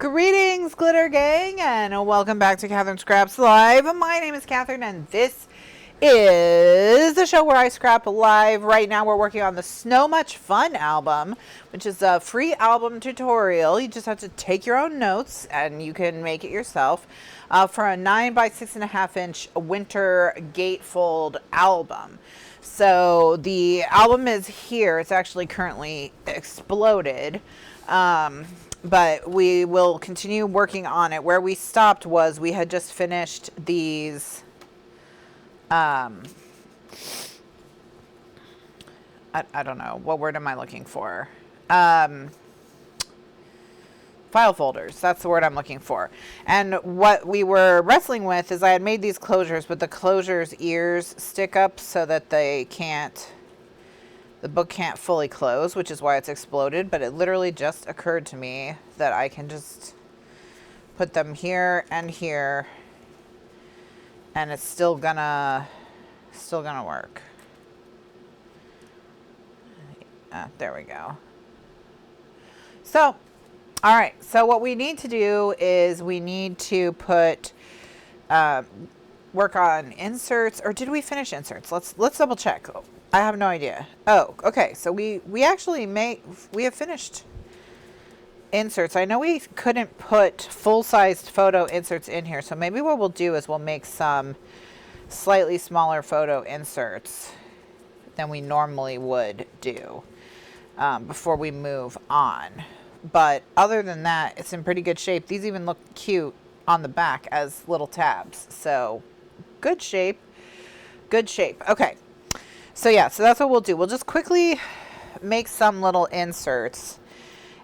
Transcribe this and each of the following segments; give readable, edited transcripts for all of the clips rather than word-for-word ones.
Greetings, Glitter Gang, and welcome back to Kathryn Scraps Live. My name is Kathryn, and this is the show where I scrap live. Right now, we're working on the So Much Fun album, which is a free album tutorial. You just have to take your own notes, and you can make it yourself for a 9 by 6.5 inch winter gatefold album. So the album is here. It's actually currently exploded. But we will continue working on it. Where we stopped was we had just finished these, I don't know, what word am I looking for? File folders, that's the word I'm looking for. And what we were wrestling with is I had made these closures, but the closures' ears stick up so that they can't, the book can't fully close, which is why it's exploded. But it literally just occurred to me that I can just put them here and here, and it's still gonna work. There we go. So, all right. So what we need to do is we need to put work on inserts, or did we finish inserts? Let's double check. I have no idea. Oh, okay. So we have finished inserts. I know we couldn't put full-sized photo inserts in here. So maybe what we'll do is we'll make some slightly smaller photo inserts than we normally would do before we move on. But other than that, it's in pretty good shape. These even look cute on the back as little tabs. So good shape. Good shape. Okay. So yeah, so that's what we'll do. We'll just quickly make some little inserts.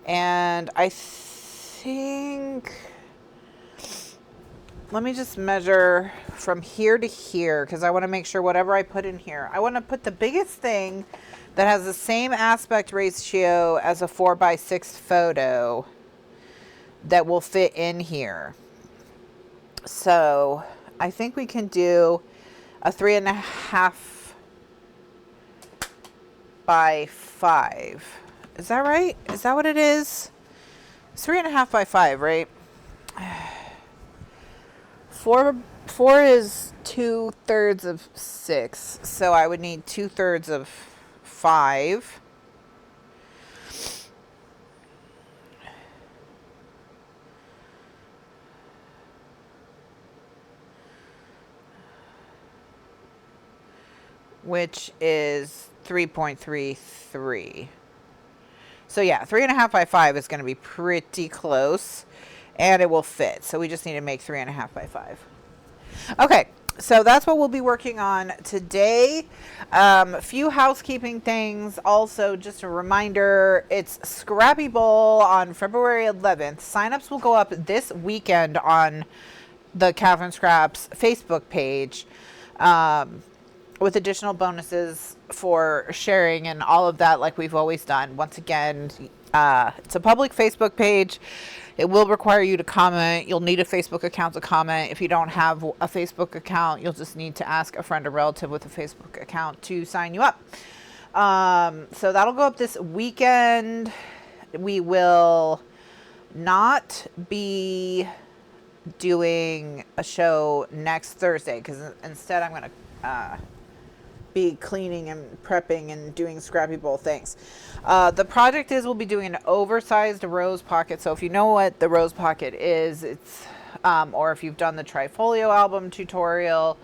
And I think, let me just measure from here to here, because I want to make sure whatever I put in here, I want to put the biggest thing that has the same aspect ratio as a 4:6 photo that will fit in here. So I think we can do a 3.5 by 5. Is that right? Is that what it is? It's 3.5 by 5, right? 4 is 2/3 of 6, so I would need 2/3 of 5. Which is 3.33. So yeah, 3.5 by 5 is going to be pretty close, and it will fit. So we just need to make 3.5 by 5. Okay, so that's what we'll be working on today. A few housekeeping things. Also, just a reminder, it's Scrappy Bowl on February 11th. Signups will go up this weekend on the Kathryn Scraps Facebook page. With additional bonuses for sharing and all of that, like we've always done. Once again, it's a public Facebook page. It will require you to comment. You'll need a Facebook account to comment. If you don't have a Facebook account, you'll just need to ask a friend or relative with a Facebook account to sign you up. So that'll go up this weekend. We will not be doing a show next Thursday, because instead I'm going to be cleaning and prepping and doing Scrappy Bowl things. The project is we'll be doing an oversized rose pocket. So if you know what the rose pocket is, it's or if you've done the Trifolio album tutorial,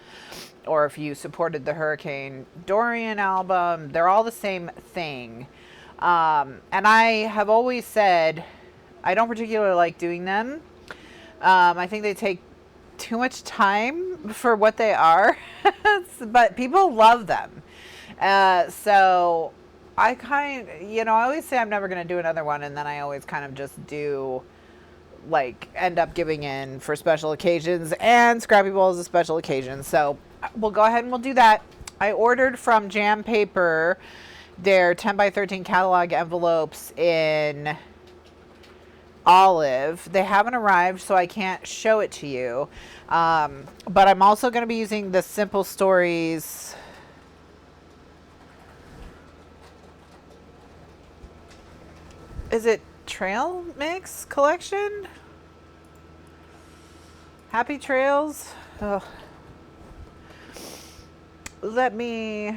or if you supported the Hurricane Dorian album, they're all the same thing. And I have always said I don't particularly like doing them. I think they take too much time for what they are, but people love them. So I I always say I'm never going to do another one, and then I always kind of just do, like, end up giving in for special occasions, and Scrappy Bowl is a special occasion. So we'll go ahead and we'll do that. I ordered from Jam Paper their 10 by 13 catalog envelopes in olive. They haven't arrived, so I can't show it to you. But I'm also going to be using the Simple Stories. Is it Trail Mix collection? Happy trails. Oh. Let me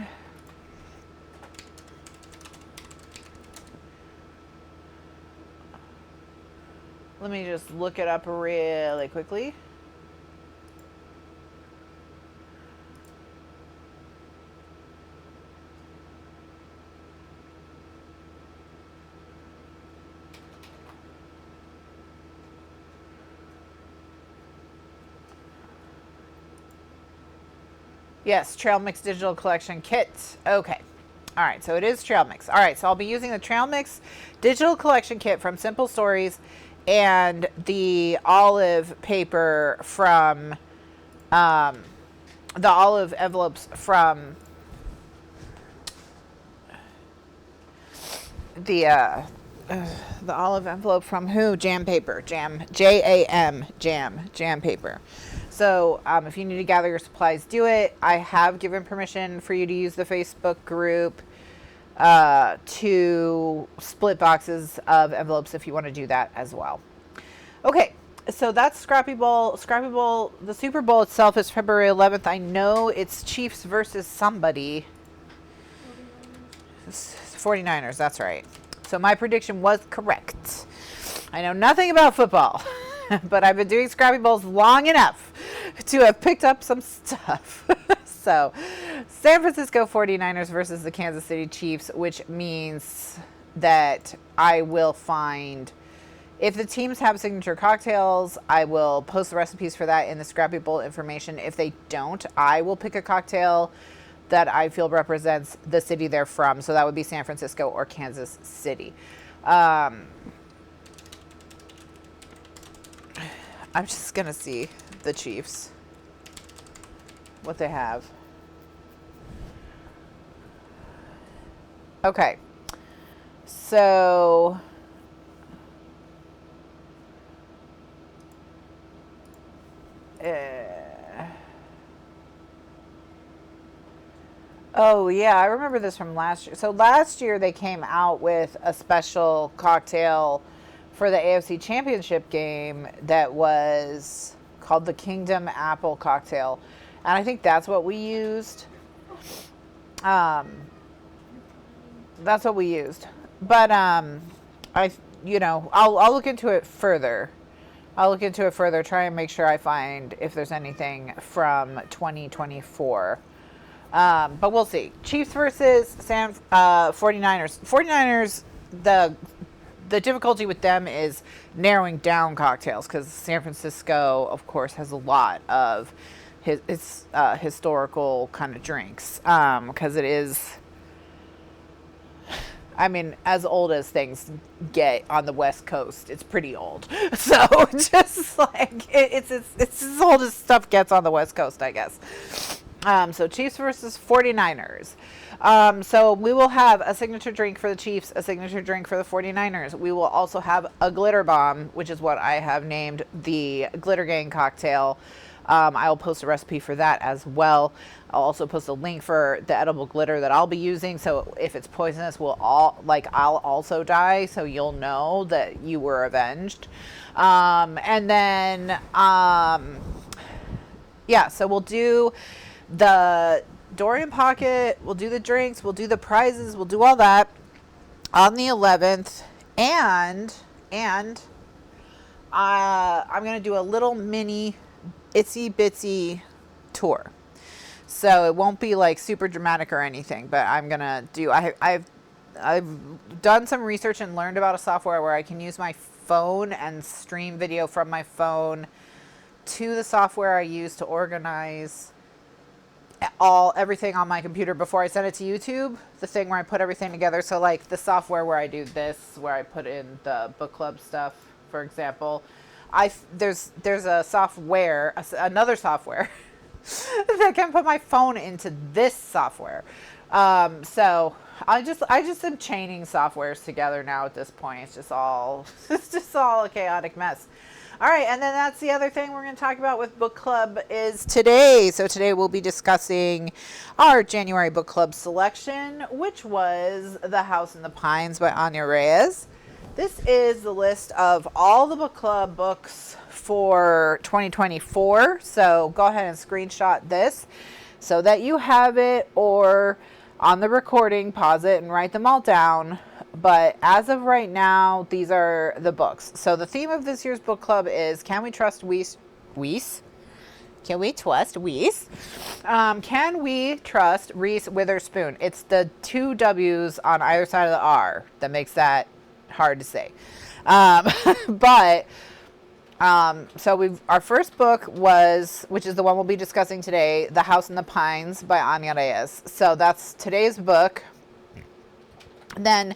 just look it up really quickly. Yes, Trail Mix Digital Collection Kit. Okay. All right, so it is Trail Mix. All right, so I'll be using the Trail Mix Digital Collection Kit from Simple Stories and the olive paper from, the olive envelopes from the olive envelope from who? Jam paper. Jam. Jam. Jam paper. So if you need to gather your supplies, do it. I have given permission for you to use the Facebook group to split boxes of envelopes if you want to do that as well. Okay, so that's Scrappy Bowl. Scrappy Bowl, the Super Bowl itself is February 11th. I know it's Chiefs versus somebody. 49ers, that's right. So my prediction was correct. I know nothing about football, but I've been doing Scrappy Bowls long enough to have picked up some stuff. So San Francisco 49ers versus the Kansas City Chiefs, which means that I will find, if the teams have signature cocktails, I will post the recipes for that in the Scrappy Bowl information. If they don't, I will pick a cocktail that I feel represents the city they're from. So that would be San Francisco or Kansas City. I'm just going to see the Chiefs, what they have. Okay. So oh yeah, I remember this from last year. So last year they came out with a special cocktail for the AFC Championship game that was called the Kingdom Apple Cocktail. And I think that's what we used. That's what we used. But I'll look into it further. Try and make sure I find if there's anything from 2024. But we'll see. Chiefs versus 49ers. 49ers, the difficulty with them is narrowing down cocktails because San Francisco, of course, has a lot of its historical kind of drinks because it is, I mean, as old as things get on the West Coast, it's pretty old. So just like it's as old as stuff gets on the West Coast, I guess. So Chiefs versus 49ers. So we will have a signature drink for the Chiefs, a signature drink for the 49ers. We will also have a glitter bomb, which is what I have named the Glitter Gang cocktail. I'll post a recipe for that as well. I'll also post a link for the edible glitter that I'll be using. So if it's poisonous, I'll also die. So you'll know that you were avenged. And then, yeah, so we'll do the Dorian Pocket, we'll do the drinks, we'll do the prizes, we'll do all that on the 11th. And I'm going to do a little mini itsy bitsy tour. So it won't be like super dramatic or anything, but I'm going to do, I've done some research and learned about a software where I can use my phone and stream video from my phone to the software I use to organize everything on my computer before I send it to YouTube, the thing where I put everything together. So like the software where I do this, where I put in the book club stuff, for example, there's a software, another software that can put my phone into this software. So I just am chaining softwares together now at this point. It's just all a chaotic mess. All right, and then that's the other thing we're going to talk about with book club is today. So today we'll be discussing our January book club selection, which was The House in the Pines by Anya Reyes. This is the list of all the book club books for 2024. So go ahead and screenshot this so that you have it, or on the recording, pause it and write them all down. But as of right now, these are the books. So the theme of this year's book club is Can We Trust Weiss? Can we trust Weiss? Can we trust Reese Witherspoon? It's the two W's on either side of the R that makes that hard to say. So our first book was, which is the one we'll be discussing today, The House in the Pines by Anya Reyes. So that's today's book. Then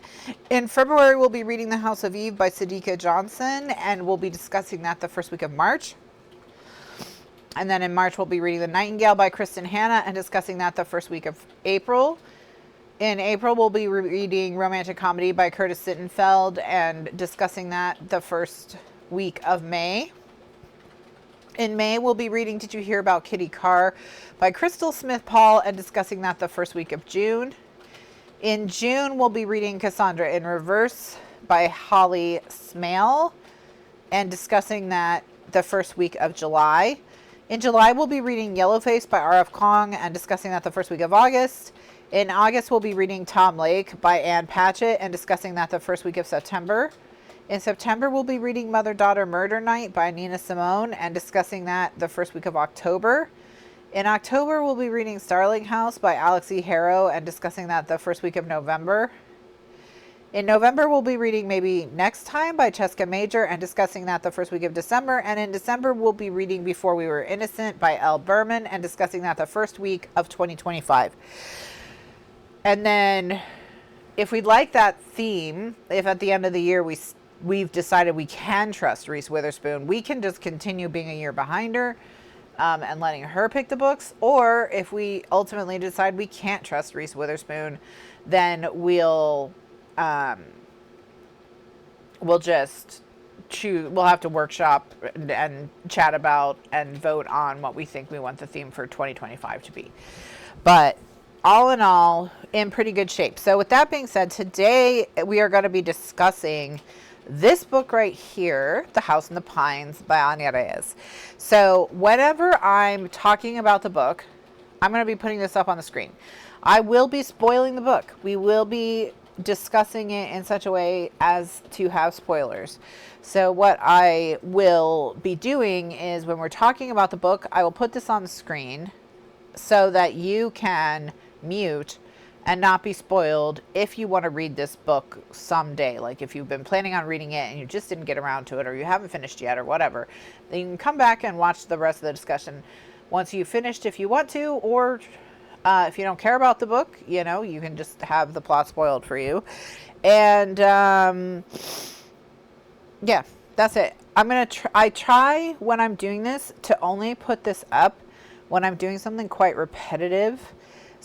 in February, we'll be reading The House of Eve by Sadika Johnson, and we'll be discussing that the first week of March. And then in March, we'll be reading The Nightingale by Kristen Hanna and discussing that the first week of April. In April, we'll be reading Romantic Comedy by Curtis Sittenfeld and discussing that the first week of May. In May, we'll be reading Did You Hear About Kitty Carr by Crystal Smith Paul and discussing that the first week of June. In June, we'll be reading Cassandra in Reverse by Holly Smale and discussing that the first week of July. In July, we'll be reading Yellowface by R.F. Kong and discussing that the first week of August. In August, we'll be reading Tom Lake by Ann Patchett and discussing that the first week of September. In September, we'll be reading Mother-Daughter Murder Night by Nina Simone and discussing that the first week of October. In October, we'll be reading Starling House by Alex E. Harrow and discussing that the first week of November. In November, we'll be reading Maybe Next Time by Cheska Major and discussing that the first week of December. And in December, we'll be reading Before We Were Innocent by Elle Berman and discussing that the first week of 2025. And then if we'd like that theme, if at the end of the year we've decided we can trust Reese Witherspoon, we can just continue being a year behind her and letting her pick the books. Or if we ultimately decide we can't trust Reese Witherspoon, then we'll just choose. We'll have to workshop and chat about and vote on what we think we want the theme for 2025 to be. But all in all, in pretty good shape. So with that being said, today we are going to be discussing this book right here, The House in the Pines by Anya Reyes. So whenever I'm talking about the book, I'm going to be putting this up on the screen. I will be spoiling the book. We will be discussing it in such a way as to have spoilers. So what I will be doing is when we're talking about the book, I will put this on the screen so that you can mute and not be spoiled if you want to read this book someday. Like if you've been planning on reading it and you just didn't get around to it, or you haven't finished yet or whatever, then you can come back and watch the rest of the discussion once you've finished if you want to, or if you don't care about the book, you know, you can just have the plot spoiled for you. And yeah, that's it. I try when I'm doing this to only put this up when I'm doing something quite repetitive,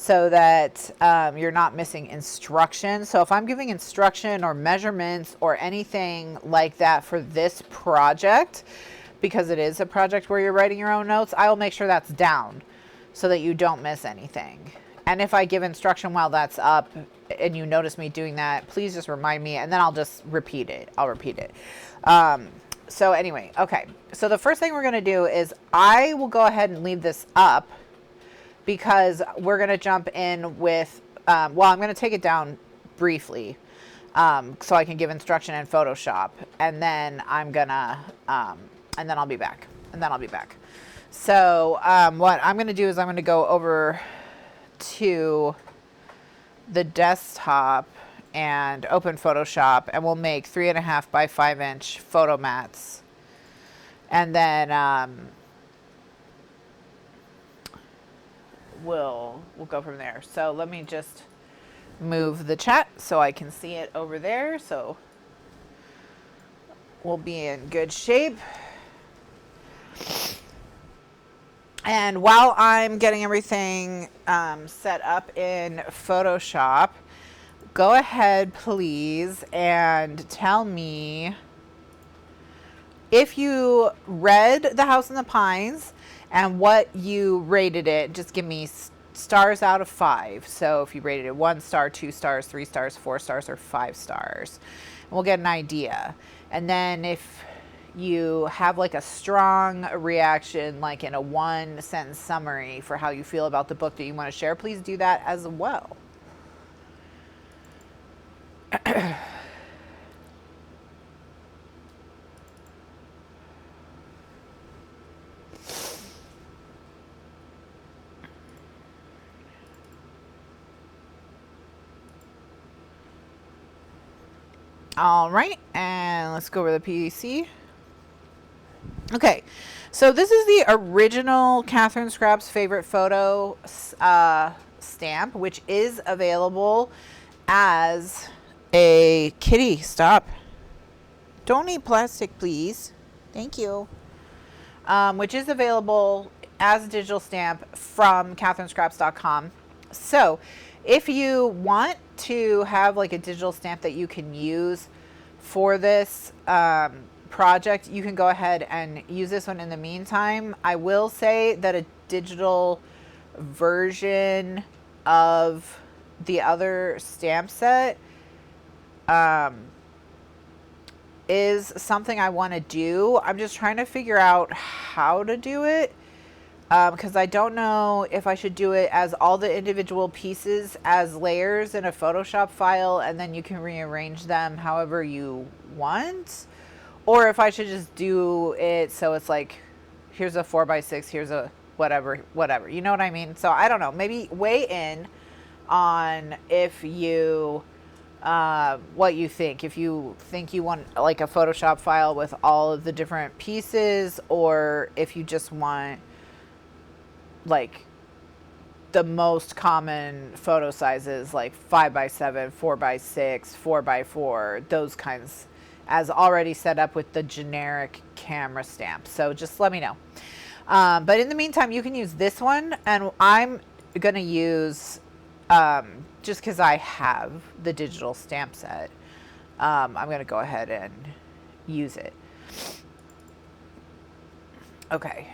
so that you're not missing instruction. So if I'm giving instruction or measurements or anything like that for this project, because it is a project where you're writing your own notes, I will make sure that's down so that you don't miss anything. And if I give instruction while that's up and you notice me doing that, please just remind me, and then I'll just repeat it. I'll repeat it. So anyway, okay. So the first thing we're going to do is I will go ahead and leave this up, because we're going to jump in with, well, I'm going to take it down briefly so I can give instruction in Photoshop, and then I'm going to, and then I'll be back, So what I'm going to do is I'm going to go over to the desktop and open Photoshop, and we'll make 3.5 by 5 inch photo mats. And then we'll go from there. So let me just move the chat so I can see it over there. So we'll be in good shape. And while I'm getting everything set up in Photoshop, go ahead, please, and tell me if you read The House in the Pines and what you rated it. Just give me stars out of 5. So if you rated it 1 star, 2 stars, 3 stars, 4 stars, or 5 stars. we'll get an idea. And then if you have like a strong reaction, like in a 1-sentence summary for how you feel about the book that you want to share, please do that as well. All right, and let's go over the PC. Okay, so this is the original Kathryn Scraps favorite photo stamp, which is available as a kitty. Stop. Don't eat plastic, please. Thank you. Which is available as a digital stamp from CathrynScraps.com. So if you want to have like a digital stamp that you can use for this project, you can go ahead and use this one in the meantime. I will say that a digital version of the other stamp set is something I want to do. I'm just trying to figure out how to do it, because I don't know if I should do it as all the individual pieces as layers in a Photoshop file, and then you can rearrange them however you want, or if I should just do it so it's like, here's a 4x6, here's a whatever, you know what I mean? So I don't know, maybe weigh in on if you what you think, if you think you want like a Photoshop file with all of the different pieces, or if you just want like the most common photo sizes, like 5x7, 4x6, 4x4, those kinds, as already set up with the generic camera stamp. So just let me know. But in the meantime, you can use this one, and I'm gonna use just because I have the digital stamp set, I'm gonna go ahead and use it. Okay.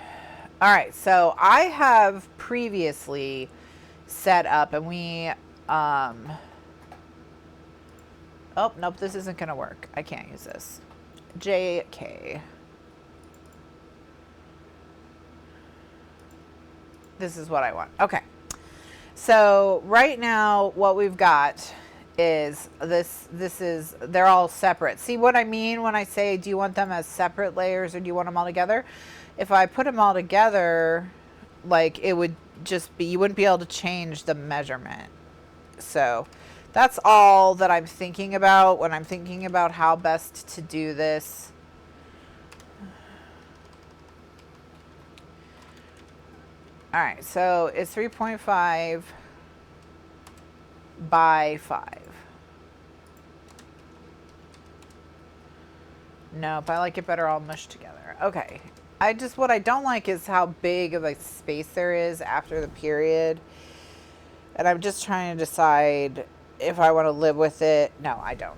All right, so I have previously set up, and we, oh, nope, this isn't gonna work. I can't use this. JK. This is what I want. Okay. So right now what we've got is they're all separate. See what I mean when I say, do you want them as separate layers or do you want them all together? If I put them all together, like it would just be, you wouldn't be able to change the measurement. So that's all that I'm thinking about when I'm thinking about how best to do this. All right, so it's 3.5 by 5. Nope, I like it better all mushed together. Okay, what I don't like is how big of a space there is after the period. And I'm just trying to decide if I want to live with it. No, I don't.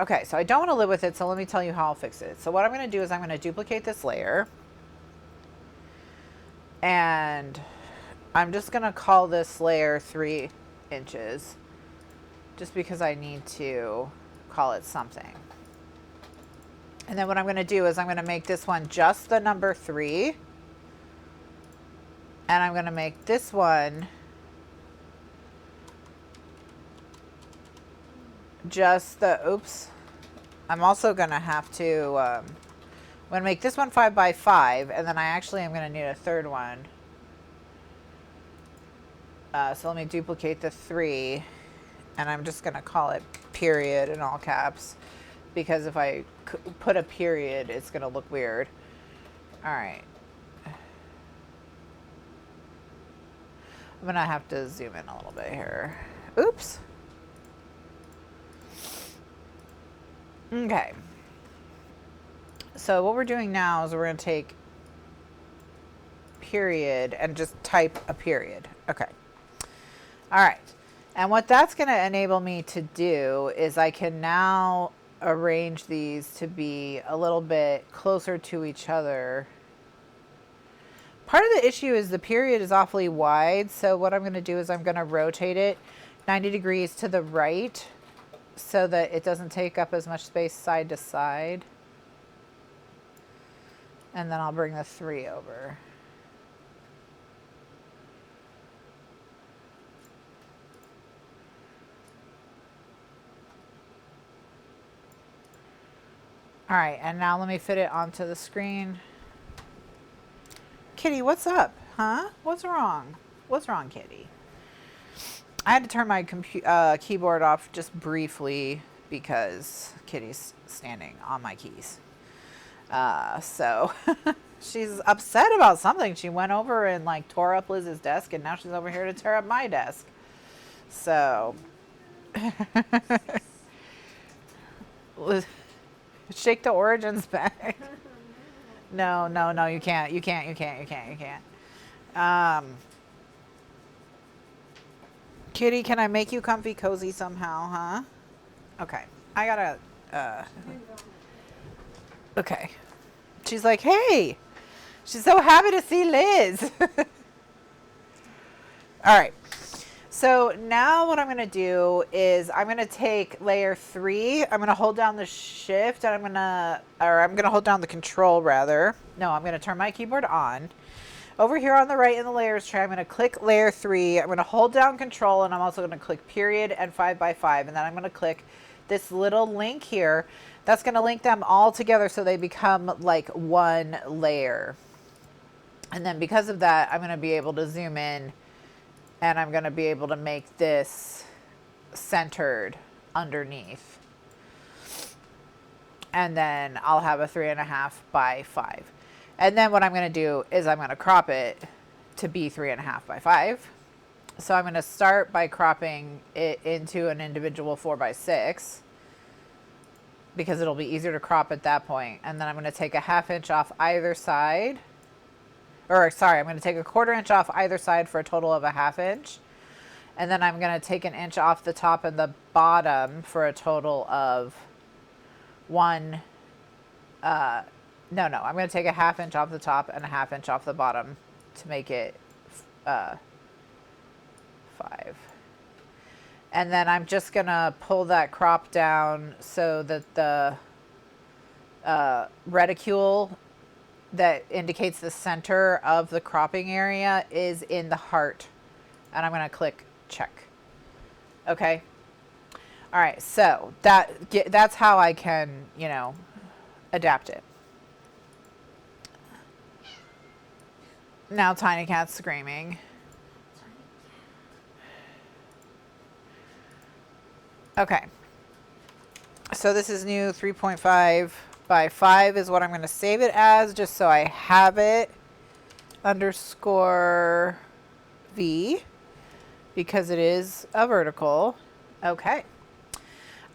Okay, so I don't want to live with it, so let me tell you how I'll fix it. So what I'm going to do is I'm going to duplicate this layer. And I'm just going to call this layer 3 inches, just because I need to call it something. And then what I'm going to do is I'm going to make this one just the number 3. And I'm going to make this one just the, oops. I'm also going to have to, I'm going to make this one 5 by 5, and then I actually am going to need a third one. So let me duplicate the 3, and I'm just going to call it period in all caps, because if I put a period, it's going to look weird. All right. I'm going to have to zoom in a little bit here. Oops. Okay. So what we're doing now is we're going to take period and just type a period. Okay. All right. And what that's going to enable me to do is I can now arrange these to be a little bit closer to each other. Part of the issue is the period is awfully wide. So what I'm going to do is I'm going to rotate it 90 degrees to the right. so that it doesn't take up as much space side to side. And then I'll bring the 3 over. All right, and now let me fit it onto the screen. Kitty, what's up? Huh? What's wrong? What's wrong, Kitty? I had to turn my keyboard off just briefly because Kitty's standing on my keys. So she's upset about something. She went over and like tore up Liz's desk, and now she's over here to tear up my desk. So shake the Origins back. No, no, no, you can't. You can't. You can't. You can't. You can't. Kitty, can I make you comfy cozy somehow, huh? Okay. I gotta, okay. She's like, hey, she's so happy to see Liz. All right. So now what I'm going to do is I'm going to take layer 3. I'm going to hold down the shift and I'm going to hold down the control rather. No, I'm going to turn my keyboard on. Over here on the right in the layers tray, I'm going to click layer 3. I'm going to hold down control, and I'm also going to click period and 5x5. And then I'm going to click this little link here. That's going to link them all together so they become like one layer. And then because of that, I'm going to be able to zoom in, and I'm going to be able to make this centered underneath. And then I'll have a 3.5x5. And then what I'm going to do is I'm going to crop it to be 3.5x5. So I'm going to start by cropping it into an individual 4x6 because it'll be easier to crop at that point. And then I'm going to take a 1/2 inch off either side. Or sorry, I'm going to take a 1/4 inch off either side for a total of a 1/2 inch. And then I'm going to take 1 inch off the top and the bottom for a total of No, I'm going to take a 1/2 inch off the top and a 1/2 inch off the bottom to make it 5. And then I'm just going to pull that crop down so that the reticule that indicates the center of the cropping area is in the heart. And I'm going to click check. Okay. All right. So that's how I can, you know, adapt it. Now Tiny Cat's screaming. Okay. So this is new 3.5x5 is what I'm going to save it as, just so I have it _ V because it is a vertical. Okay.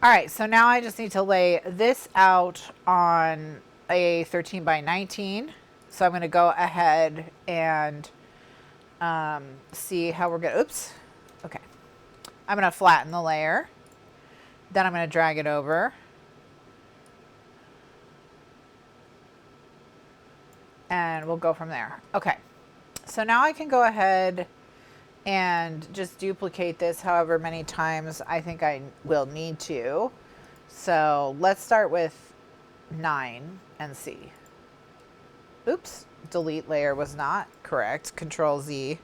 All right. So now I just need to lay this out on a 13x19. So I'm going to go ahead and see how we're going to, oops. Okay. I'm going to flatten the layer. Then I'm going to drag it over. And we'll go from there. Okay. So now I can go ahead and just duplicate this however many times I think I will need to. So let's start with 9 and see. Oops, delete layer was not correct. Control Z.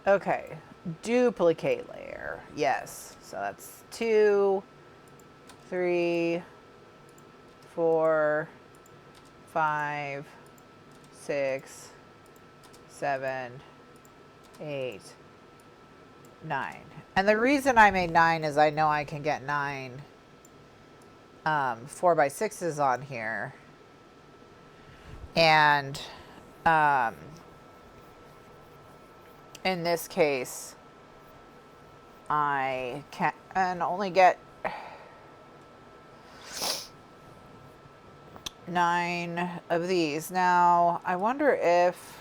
Okay, duplicate layer. Yes, so that's 2, 3, 4, 5, 6, 7, 8, 9. And the reason I made 9 is I know I can get 9 4x6s on here. And in this case, I can only get 9 of these. Now, I wonder if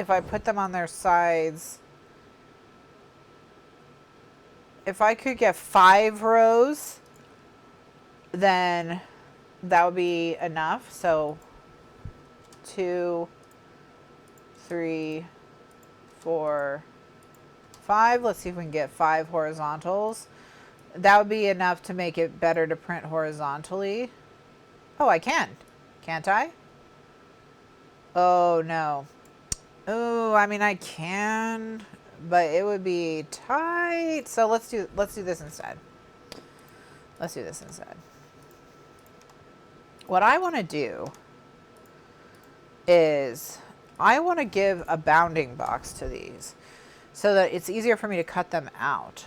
I put them on their sides, if I could get 5 rows then that would be enough. So 2, 3, 4, 5. Let's see if we can get 5 horizontals. That would be enough to make it better to print horizontally. Oh, I can. Can't I? Oh, no. Oh, I mean, I can, but it would be tight. So let's do this instead. Let's do this instead. What I want to do is I want to give a bounding box to these so that it's easier for me to cut them out.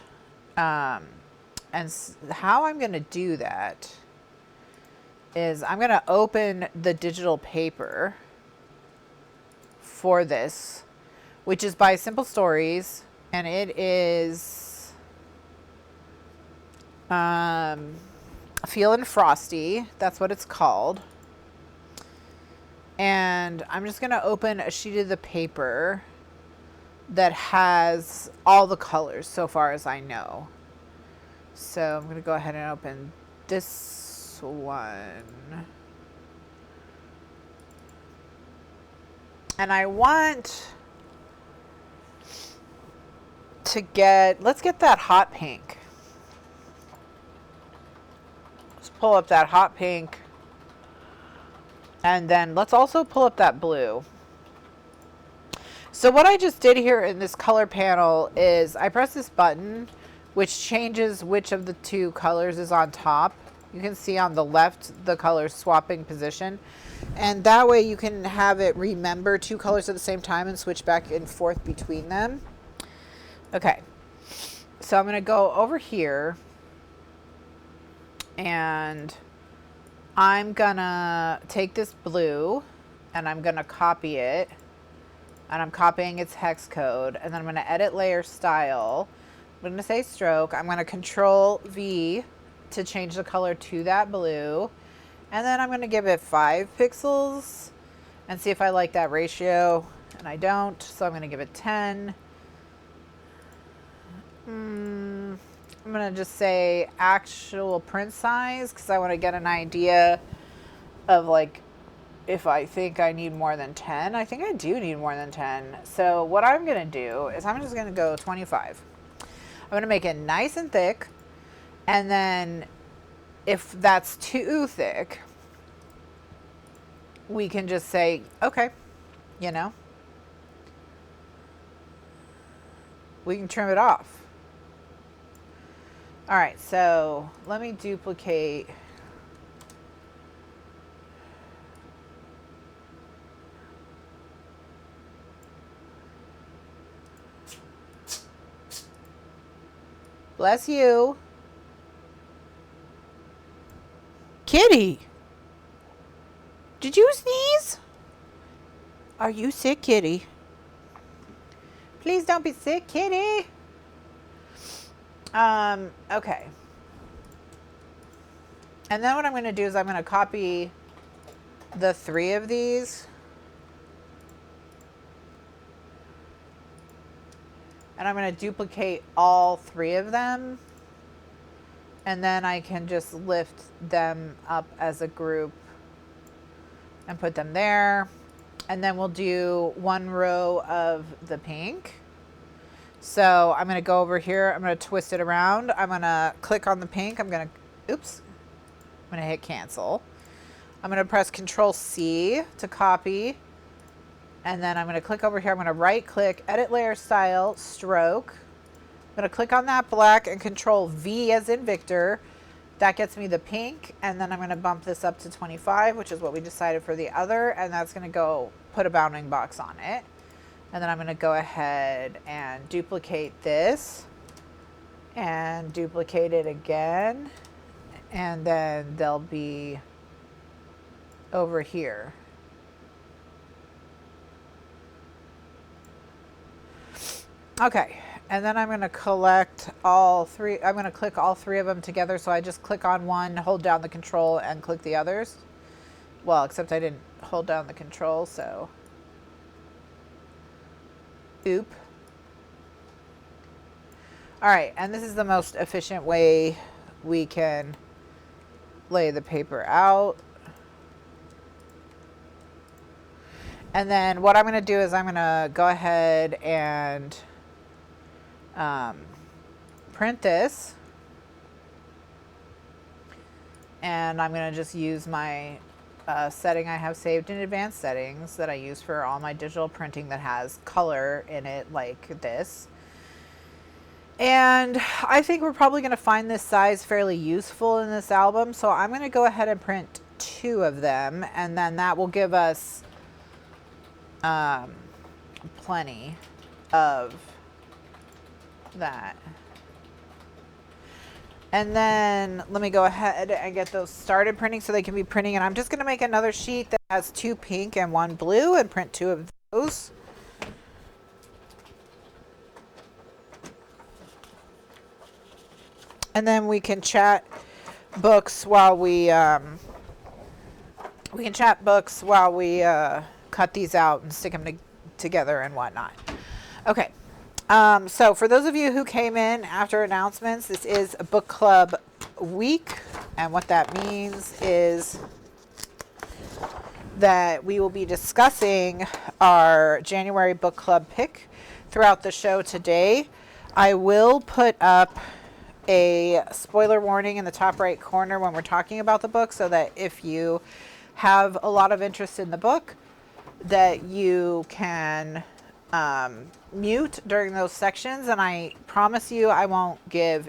And how I'm going to do that is I'm going to open the digital paper for this, which is by Simple Stories, and it is FEELIN Frosty. That's what it's called. And I'm just going to open a sheet of the paper that has all the colors so far as I know. So I'm going to go ahead and open this one. And I want to get, let's get that hot pink. Let's pull up that hot pink. And then let's also pull up that blue. So what I just did here in this color panel is I press this button, which changes which of the two colors is on top. You can see on the left the colors swapping position. And that way you can have it remember two colors at the same time and switch back and forth between them. Okay, so I'm going to go over here and I'm going to take this blue and I'm going to copy it. And I'm copying its hex code. And then I'm going to edit layer style. I'm going to say stroke. I'm going to Control V to change the color to that blue. And then I'm going to give it 5 pixels and see if I like that ratio. And I don't, so I'm going to give it 10. I'm going to just say actual print size because I want to get an idea of like if I think I need more than 10. I think I do need more than 10. So what I'm going to do is I'm just going to go 25. I'm going to make it nice and thick. And then if that's too thick, we can just say, okay, you know, we can trim it off. All right, so let me duplicate. Bless you. Kitty, did you sneeze? Are you sick, kitty? Please don't be sick, kitty. Okay. And then what I'm going to do is I'm going to copy the 3 of these. And I'm going to duplicate all 3 of them. And then I can just lift them up as a group and put them there. And then we'll do 1 row of the pink. So I'm going to go over here. I'm going to twist it around. I'm going to click on the pink. I'm going to, oops, I'm going to hit cancel. I'm going to press Control C to copy. And then I'm going to click over here. I'm going to right click, edit layer style, stroke. I'm going to click on that black and Control V as in Victor. That gets me the pink. And then I'm going to bump this up to 25, which is what we decided for the other. And that's going to go put a bounding box on it. And then I'm going to go ahead and duplicate this and duplicate it again. And then they'll be over here. Okay. And then I'm going to collect all 3. I'm going to click all 3 of them together. So I just click on one, hold down the control and click the others. Well, except I didn't hold down the control, so. Oop. All right, and this is the most efficient way we can lay the paper out. And then what I'm going to do is I'm going to go ahead and print this. And I'm going to just use my setting I have saved in advanced settings that I use for all my digital printing that has color in it like this. And I think we're probably going to find this size fairly useful in this album. So I'm going to go ahead and print 2 of them. And then that will give us plenty of that. And then let me go ahead and get those started printing so they can be printing. And I'm just going to make another sheet that has 2 pink and 1 blue and print 2 of those. And then we can chat books while we cut these out and stick them together and whatnot. Okay. So for those of you who came in after announcements, this is a book club week. And what that means is that we will be discussing our January book club pick throughout the show today. I will put up a spoiler warning in the top right corner when we're talking about the book, so that if you have a lot of interest in the book, that you can mute during those sections. And I promise you I won't give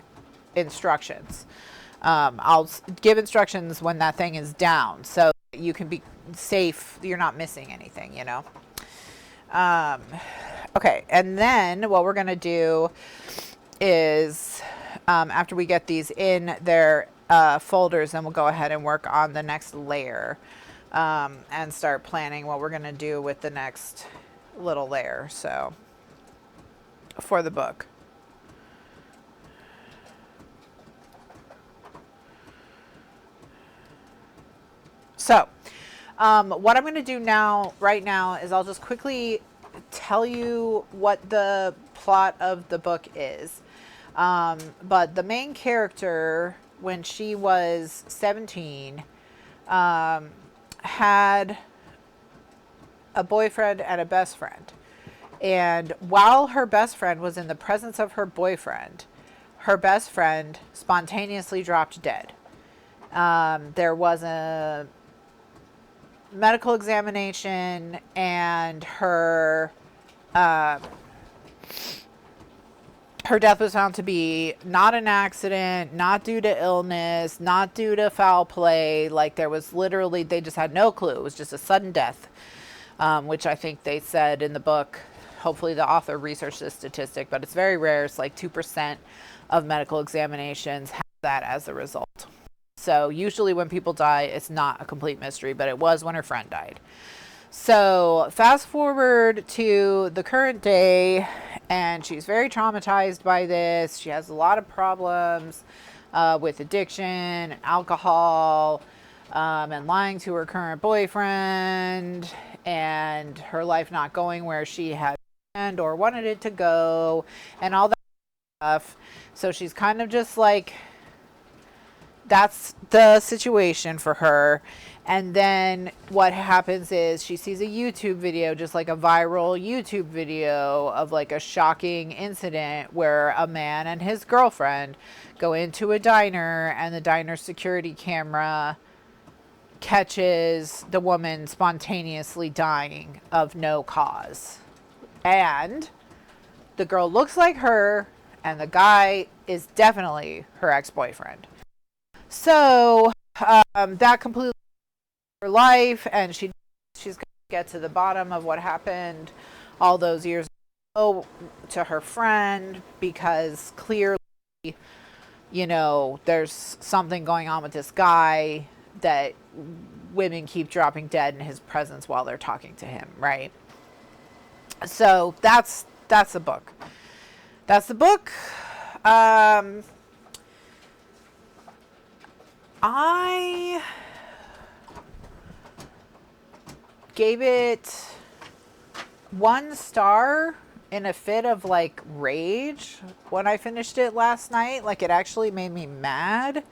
instructions. I'll give instructions when that thing is down, so you can be safe, you're not missing anything, you know. Okay, and then what we're going to do is after we get these in their folders, then we'll go ahead and work on the next layer and start planning what we're going to do with the next little layer, so for the book. So what I'm going to do right now is I'll just quickly tell you what the plot of the book is. But the main character, when she was 17, had a boyfriend and a best friend. And while her best friend was in the presence of her boyfriend, her best friend spontaneously dropped dead. There was a medical examination, and her death was found to be not an accident, not due to illness, not due to foul play. Like, there was literally, they just had no clue. It was just a sudden death, which I think they said in the book. Hopefully the author researched this statistic, but it's very rare. It's like 2% of medical examinations have that as the result. So usually when people die, it's not a complete mystery, but it was when her friend died. So fast forward to the current day, and she's very traumatized by this. She has a lot of problems with addiction and alcohol, and lying to her current boyfriend, and her life not going where she had planned or wanted it to go, and all that stuff. So she's kind of just like, that's the situation for her. And then what happens is she sees a YouTube video, just like a viral YouTube video of like a shocking incident where a man and his girlfriend go into a diner, and the diner security camera catches the woman spontaneously dying of no cause. And the girl looks like her, and the guy is definitely her ex-boyfriend. So that completely her life, and she's going to get to the bottom of what happened all those years ago to her friend, because clearly, you know, there's something going on with this guy that women keep dropping dead in his presence while they're talking to him, right? So that's the book. That's the book. I gave it 1 star in a fit of like rage when I finished it last night. Like, it actually made me mad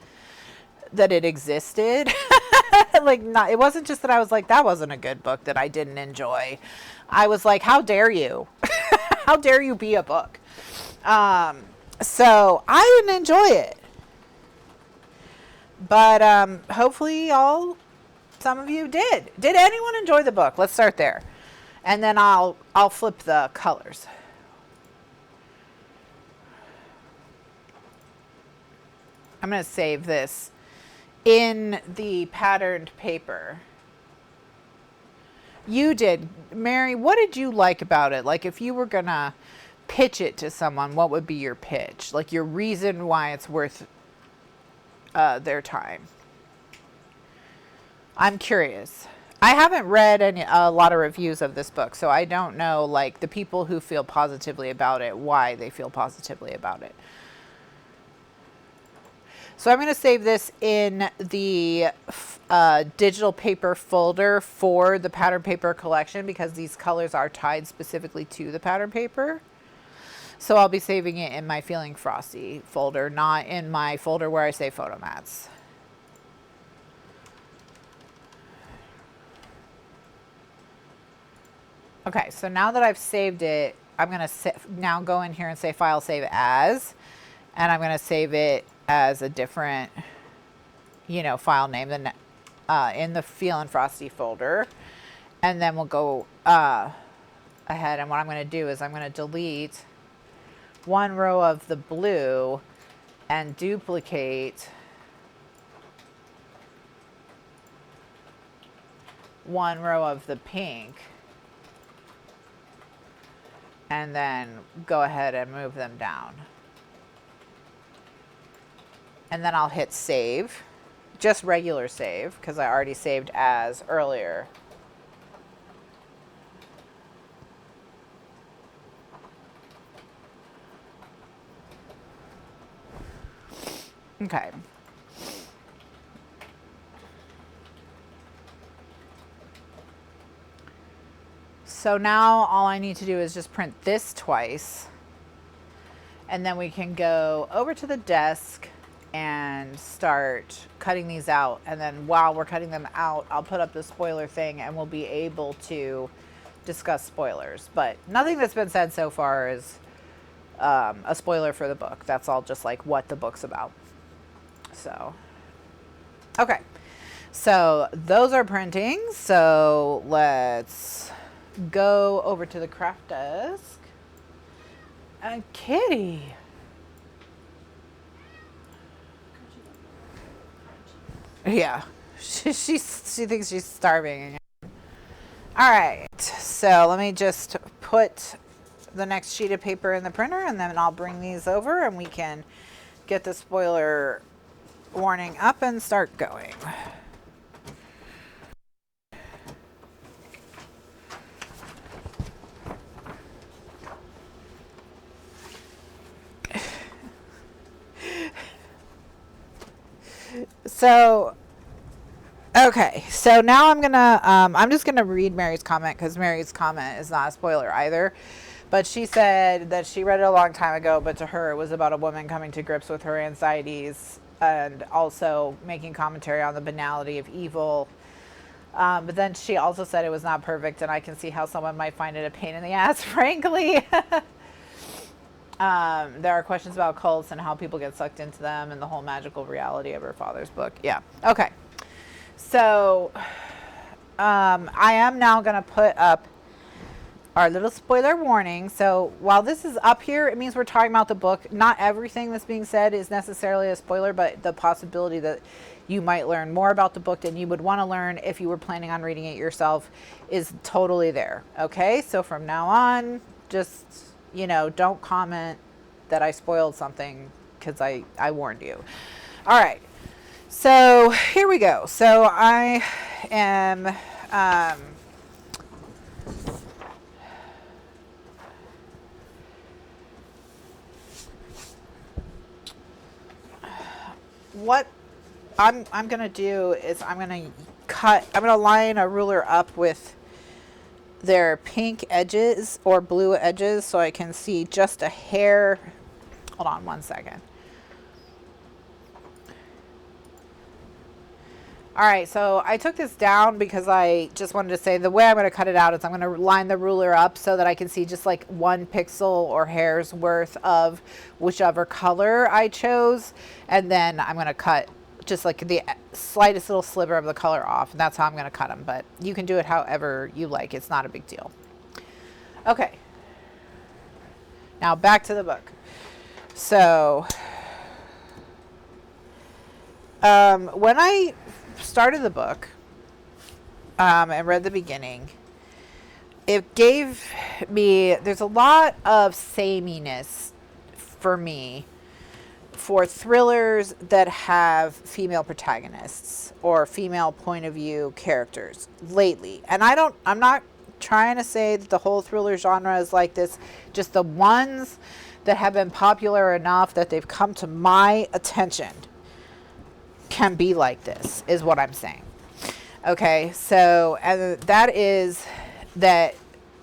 that it existed. Like, not, it wasn't just that I was like, that wasn't a good book that I didn't enjoy. I was like, how dare you? How dare you be a book? So I didn't enjoy it. But hopefully some of you did. Did anyone enjoy the book? Let's start there. And then I'll flip the colors. I'm going to save this in the patterned paper. You did. Mary, what did you like about it? Like, if you were going to pitch it to someone, what would be your pitch? Like, your reason why it's worth their time. I'm curious. I haven't read a lot of reviews of this book, so I don't know, like, the people who feel positively about it, why they feel positively about it. So I'm going to save this in the digital paper folder for the pattern paper collection because these colors are tied specifically to the pattern paper. So I'll be saving it in my Feeling Frosty folder, not in my folder where I say photo mats. Okay, so now that I've saved it, I'm going to now go in here and say File, Save As, and I'm going to save it as a different, file name than in the Feelin' Frosty folder. And then we'll go ahead, and what I'm going to do is I'm going to delete one row of the blue and duplicate one row of the pink, and then go ahead and move them down. And then I'll hit save, just regular save, because I already saved as earlier. Okay. So now all I need to do is just print this twice, and then we can go over to the desk and start cutting these out. And then while we're cutting them out, I'll put up the spoiler thing and we'll be able to discuss spoilers. But nothing that's been said so far is a spoiler for the book. That's all just like what the book's about. So, okay. So those are printing. So let's go over to the craft desk. And Kitty. Yeah, she thinks she's starving. All right, so let me just put the next sheet of paper in the printer, and then I'll bring these over and we can get the spoiler warning up and start going. So, okay, so now I'm just gonna read Mary's comment because Mary's comment is not a spoiler either. But she said that she read it a long time ago, but to her it was about a woman coming to grips with her anxieties and also making commentary on the banality of evil. But then she also said it was not perfect, and I can see how someone might find it a pain in the ass, frankly. There are questions about cults and how people get sucked into them and the whole magical reality of her father's book. Yeah. Okay. So, I am now going to put up our little spoiler warning. So while this is up here, it means we're talking about the book. Not everything that's being said is necessarily a spoiler, but the possibility that you might learn more about the book than you would want to learn if you were planning on reading it yourself is totally there. Okay. So from now on, just, don't comment that I spoiled something because I warned you. All right. So here we go. So I am, what I'm going to do is I'm going to line a ruler up with their pink edges or blue edges so I can see just a hair. Hold on one second. All right, so I took this down because I just wanted to say the way I'm going to cut it out is I'm going to line the ruler up so that I can see just like 1 pixel or hair's worth of whichever color I chose. And then I'm going to cut just like the slightest little sliver of the color off. And that's how I'm going to cut them. But you can do it however you like. It's not a big deal. Okay. Now back to the book. So when I started the book and read the beginning, it gave me, there's a lot of sameness for me for thrillers that have female protagonists or female point of view characters lately. And I'm not trying to say that the whole thriller genre is like this, just the ones that have been popular enough that they've come to my attention can be like this, is what I'm saying. Okay, so and that is that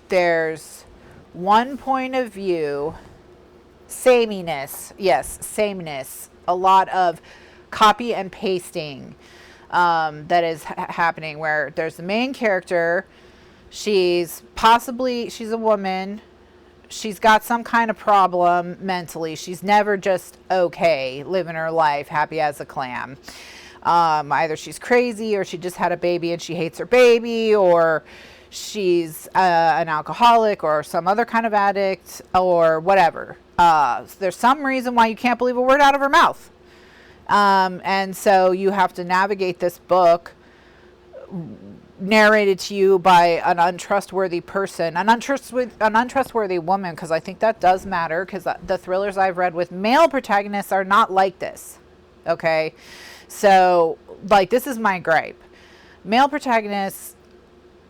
there's one point of view, sameness, yes, sameness, a lot of copy and pasting that is happening where there's the main character, she's a woman, she's got some kind of problem mentally. She's never just okay, living her life, happy as a clam. Either she's crazy or she just had a baby and she hates her baby, or she's an alcoholic or some other kind of addict or whatever. There's some reason why you can't believe a word out of her mouth. And so you have to navigate this book narrated to you by an untrustworthy person, an untrustworthy woman, because I think that does matter, because the thrillers I've read with male protagonists are not like this. Okay, so like this is my gripe. Male protagonists,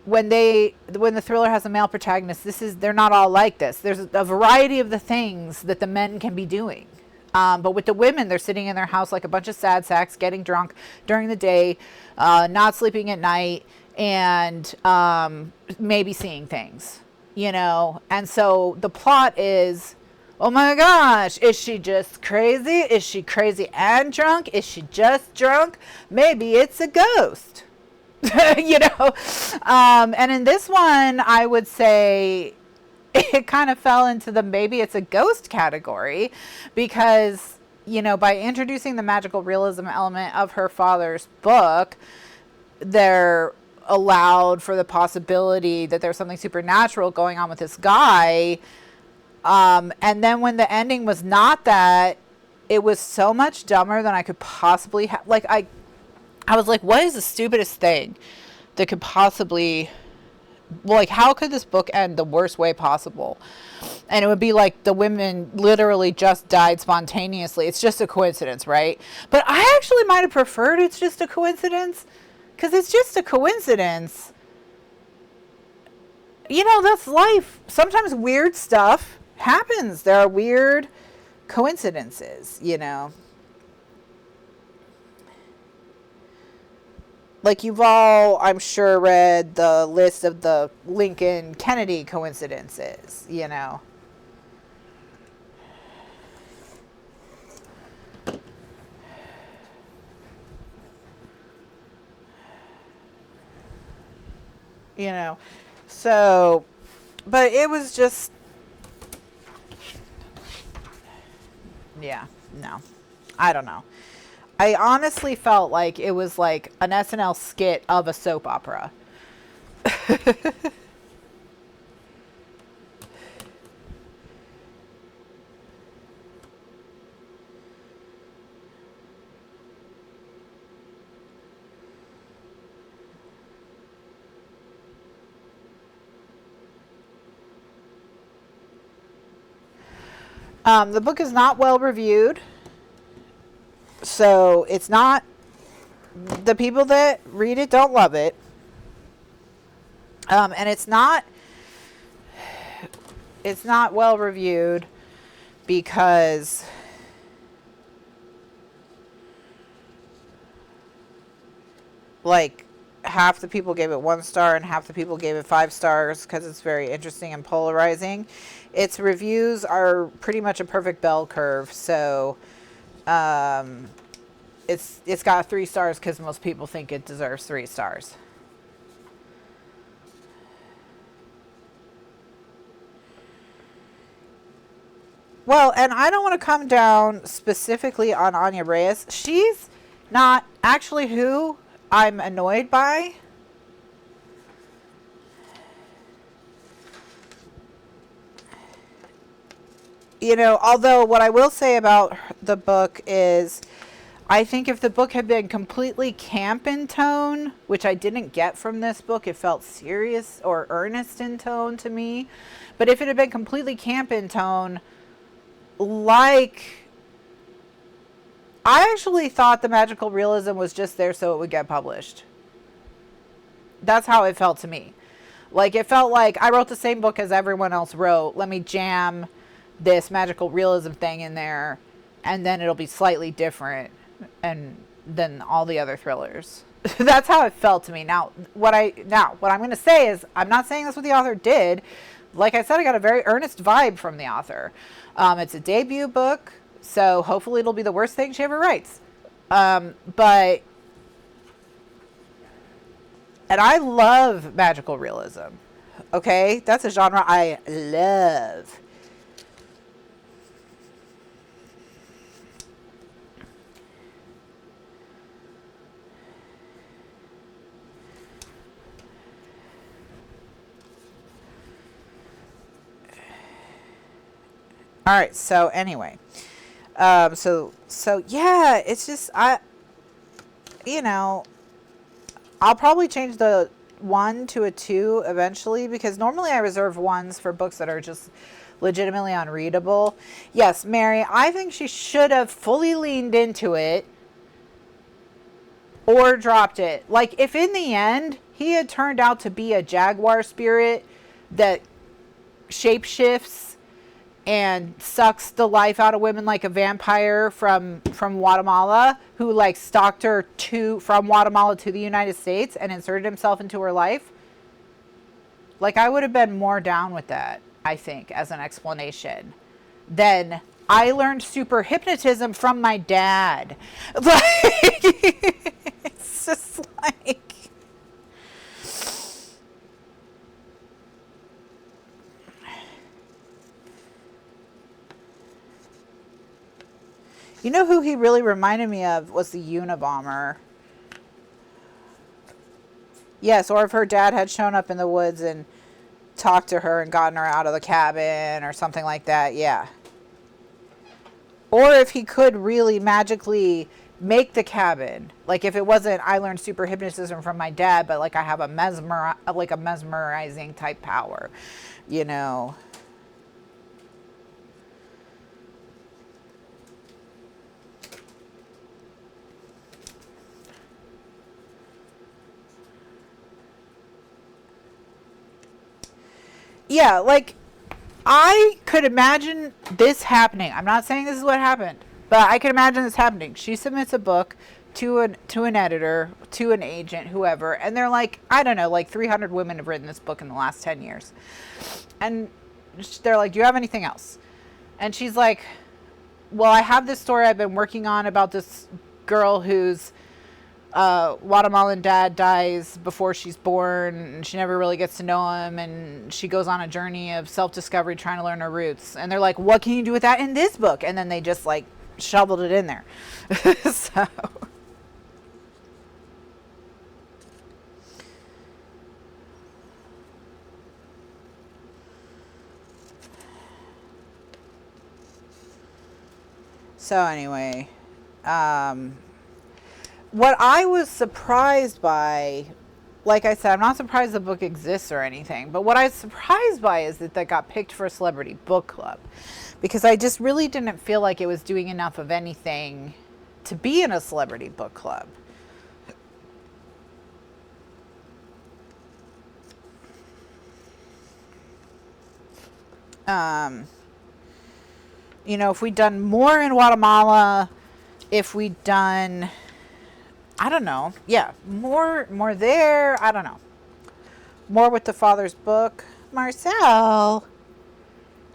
when the thriller has a male protagonist, they're not all like this. There's a variety of the things that the men can be doing. But with the women, they're sitting in their house like a bunch of sad sacks, getting drunk during the day, not sleeping at night, and maybe seeing things, you know. And so the plot is, oh my gosh, is she just crazy? Is she crazy and drunk? Is she just drunk? Maybe it's a ghost, you know. And in this one, I would say it kind of fell into the maybe it's a ghost category, because, you know, by introducing the magical realism element of her father's book, they're allowed for the possibility that there's something supernatural going on with this guy. And then when the ending was not that, it was so much dumber than I could possibly have. Like, I was like, what is the stupidest thing that could possibly, like, how could this book end the worst way possible? And it would be like the women literally just died spontaneously. It's just a coincidence, right? But I actually might have preferred it's just a coincidence, because it's just a coincidence. You know, that's life. Sometimes weird stuff happens. There are weird coincidences, you know. Like, you've all, I'm sure, read the list of the Lincoln-Kennedy coincidences, you know. You know, so, but it was just, yeah, no, I don't know. I honestly felt like it was like an SNL skit of a soap opera. The book is not well reviewed, so it's not, the people that read it don't love it, and it's not well reviewed because like half the people gave it 1 star and half the people gave it 5 stars because it's very interesting and polarizing. Its reviews are pretty much a perfect bell curve, so it's got 3 stars because most people think it deserves 3 stars. Well, and I don't want to come down specifically on Anya Reyes. She's not actually who I'm annoyed by. You know, although what I will say about the book is I think if the book had been completely camp in tone, which I didn't get from this book, it felt serious or earnest in tone to me. But if it had been completely camp in tone, like, I actually thought the magical realism was just there so it would get published. That's how it felt to me. Like, it felt like I wrote the same book as everyone else wrote. Let me jam this magical realism thing in there, and then it'll be slightly different and than all the other thrillers. That's how it felt to me. Now, what I'm going to say is, I'm not saying that's what the author did. Like I said, I got a very earnest vibe from the author. It's a debut book, so hopefully it'll be the worst thing she ever writes. But, and I love magical realism. Okay, that's a genre I love. All right, so anyway, so yeah, it's just, you know, I'll probably change the 1 to a 2 eventually, because normally I reserve 1s for books that are just legitimately unreadable. Yes, Mary, I think she should have fully leaned into it or dropped it. Like, if in the end he had turned out to be a jaguar spirit that shapeshifts and sucks the life out of women like a vampire from Guatemala, who like stalked her from Guatemala to the United States and inserted himself into her life, like, I would have been more down with that, I think, as an explanation. Then I learned super hypnotism from my dad. Like, it's just like, you know who he really reminded me of was the Unabomber. Yes, or if her dad had shown up in the woods and talked to her and gotten her out of the cabin or something like that, yeah. Or if he could really magically make the cabin. Like, if it wasn't, I learned super hypnotism from my dad, but like I have a mesmerizing type power, you know. Yeah, like, I could imagine this happening. I'm not saying this is what happened, but I could imagine this happening. She submits a book to an editor, to an agent, whoever, and they're like, I don't know, like 300 women have written this book in the last 10 years. And they're like, do you have anything else? And she's like, well, I have this story I've been working on about this girl who's Guatemalan dad dies before she's born, and she never really gets to know him, and she goes on a journey of self-discovery trying to learn her roots. And they're like, what can you do with that in this book? And then they just like shoveled it in there. So anyway, what I was surprised by, like I said, I'm not surprised the book exists or anything, but what I was surprised by is that got picked for a celebrity book club, because I just really didn't feel like it was doing enough of anything to be in a celebrity book club. You know, if we'd done more in Guatemala, if we'd done, I don't know. Yeah, more there. I don't know. More with the father's book. Marcel.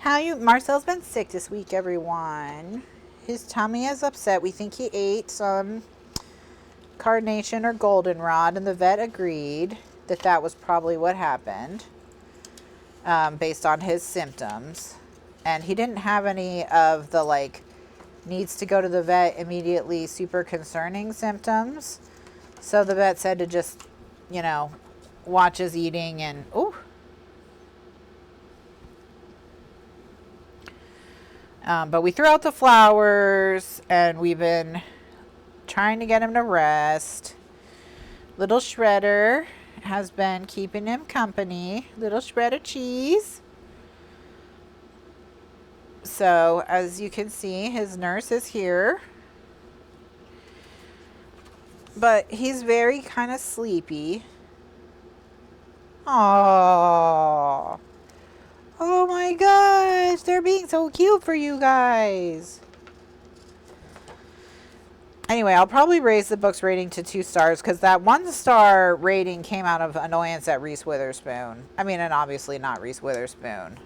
Marcel's been sick this week, everyone. His tummy is upset. We think he ate some carnation or goldenrod, and the vet agreed that that was probably what happened, based on his symptoms. And he didn't have any of the, like, needs to go to the vet immediately super concerning symptoms. So the vet said to just, you know, watch his eating and, ooh. But we threw out the flowers, and we've been trying to get him to rest. Little Shredder has been keeping him company. Little Shredder cheese. So, as you can see, his nurse is here. But he's very kind of sleepy. Aww. Oh my gosh, they're being so cute for you guys. Anyway, I'll probably raise the book's rating to 2 stars because that 1-star rating came out of annoyance at Reese Witherspoon. I mean, and obviously not Reese Witherspoon.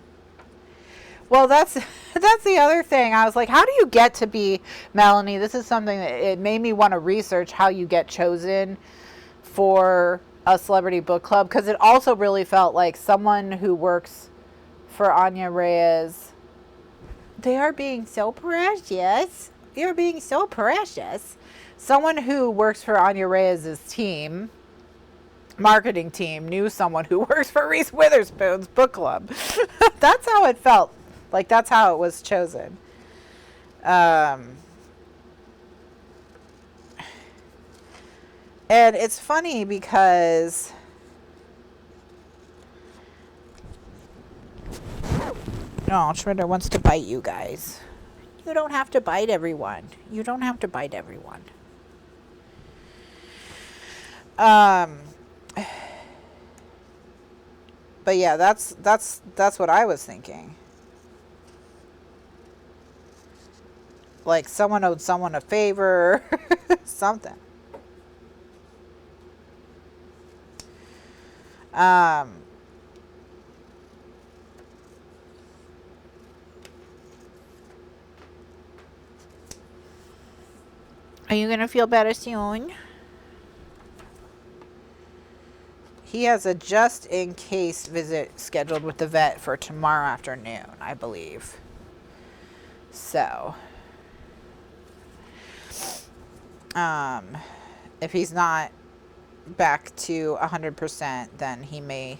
Well, that's the other thing. I was like, how do you get to be, Melanie? This is something that it made me want to research how you get chosen for a celebrity book club, because it also really felt like someone who works for Anya Reyes. They are being so precious. You're being so precious. Someone who works for Anya Reyes' team, marketing team, knew someone who works for Reese Witherspoon's book club. That's how it felt. Like, that's how it was chosen. And it's funny because Shredder wants to bite you guys. You don't have to bite everyone. You don't have to bite everyone. But yeah, that's what I was thinking. Like someone owed someone a favor, something. Are you going to feel better soon? He has a just-in-case visit scheduled with the vet for tomorrow afternoon, I believe. So, if he's not back to 100%, then he may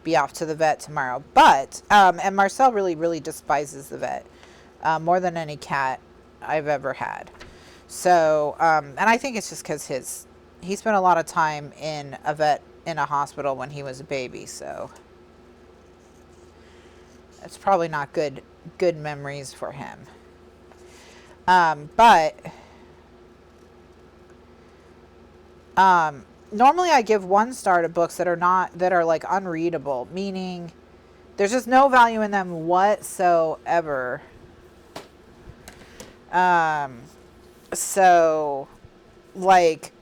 be off to the vet tomorrow. But, and Marcel really, really despises the vet, more than any cat I've ever had. So, and I think it's just because he spent a lot of time in a hospital when he was a baby, so it's probably not good memories for him. But normally I give 1 star to books that are like unreadable, meaning there's just no value in them whatsoever. So, like,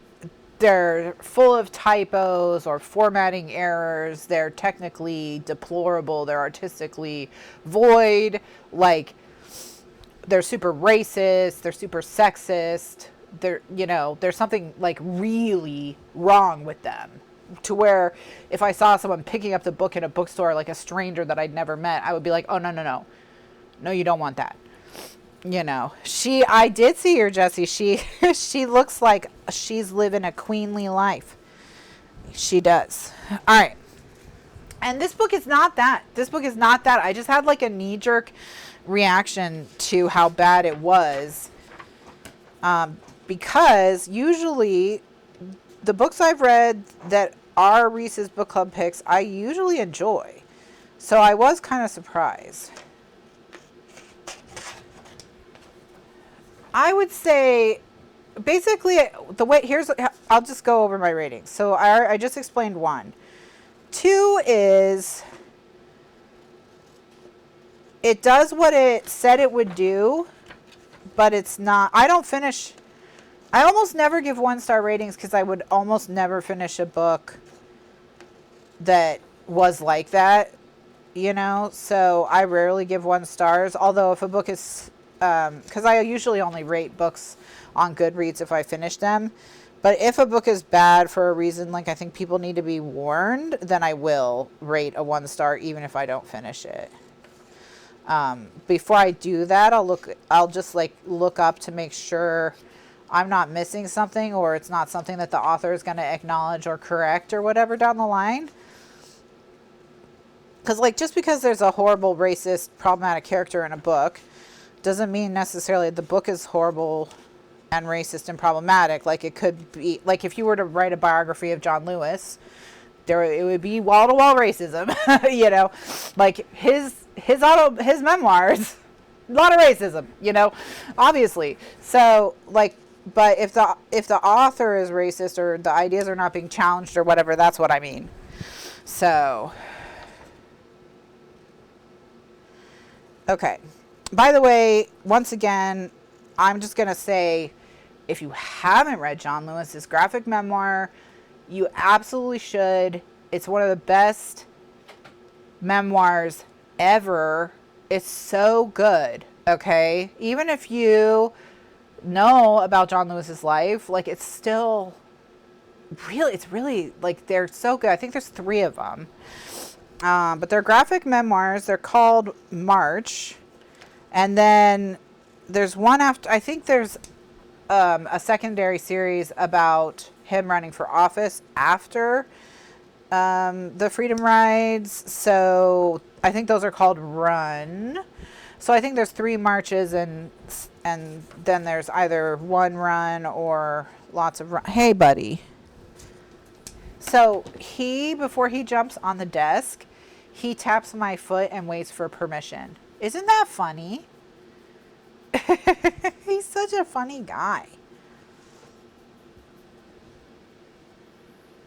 they're full of typos or formatting errors. They're technically deplorable. They're artistically void. Like, they're super racist. They're super sexist. There's something, like, really wrong with them. To where if I saw someone picking up the book in a bookstore, like a stranger that I'd never met, I would be like, oh, no. No, you don't want that. I did see her, Jessie. She looks like she's living a queenly life. She does. All right. And this book is not that. I just had like a knee-jerk reaction to how bad it was. Because usually the books I've read that are Reese's Book Club picks, I usually enjoy. So I was kind of surprised. I would say, basically, I'll just go over my ratings. So I just explained 1. 2 is, it does what it said it would do, but it's not. I almost never give 1-star ratings because I would almost never finish a book that was like that, so I rarely give 1 stars. Although if a book is, because I usually only rate books on Goodreads if I finish them. But if a book is bad for a reason, like I think people need to be warned, then I will rate a 1 star even if I don't finish it. Before I do that, I'll just like look up to make sure I'm not missing something, or it's not something that the author is going to acknowledge or correct or whatever down the line. Because like just because there's a horrible, racist, problematic character in a book doesn't mean necessarily the book is horrible and racist and problematic. Like it could be, like if you were to write a biography of John Lewis, it would be wall-to-wall racism. You know, like his memoirs, a lot of racism, you know, obviously. So like, but if the author is racist or the ideas are not being challenged or whatever, that's what I mean. So, okay. By the way, once again, I'm just going to say, if you haven't read John Lewis's graphic memoir, you absolutely should. It's one of the best memoirs ever. It's so good, okay? Even if you know about John Lewis's life, like it's still really, it's really, like they're so good. I think there's 3 of them. But they're graphic memoirs. They're called March. And then there's one after, I think there's a secondary series about him running for office after the Freedom Rides. So I think those are called Run. So I think there's 3 marches and then there's either 1 run or lots of run. Hey, buddy. So before he jumps on the desk, he taps my foot and waits for permission. Isn't that funny? He's such a funny guy.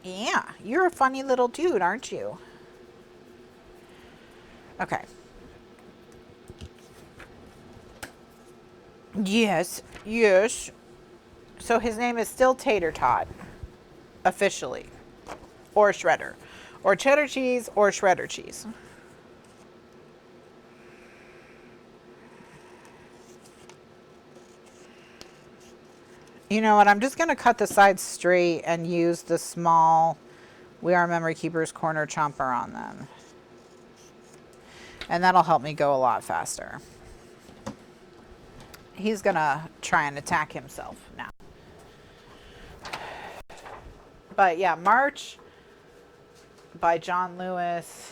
Yeah, you're a funny little dude, aren't you? Okay. Yes, yes. So his name is still Tater Tot, officially. Or Shredder. Or cheddar cheese or shredder cheese. You know what? I'm just going to cut the sides straight and use the small We Are Memory Keepers corner chomper on them. And that'll help me go a lot faster. He's going to try and attack himself now. But yeah, March by John Lewis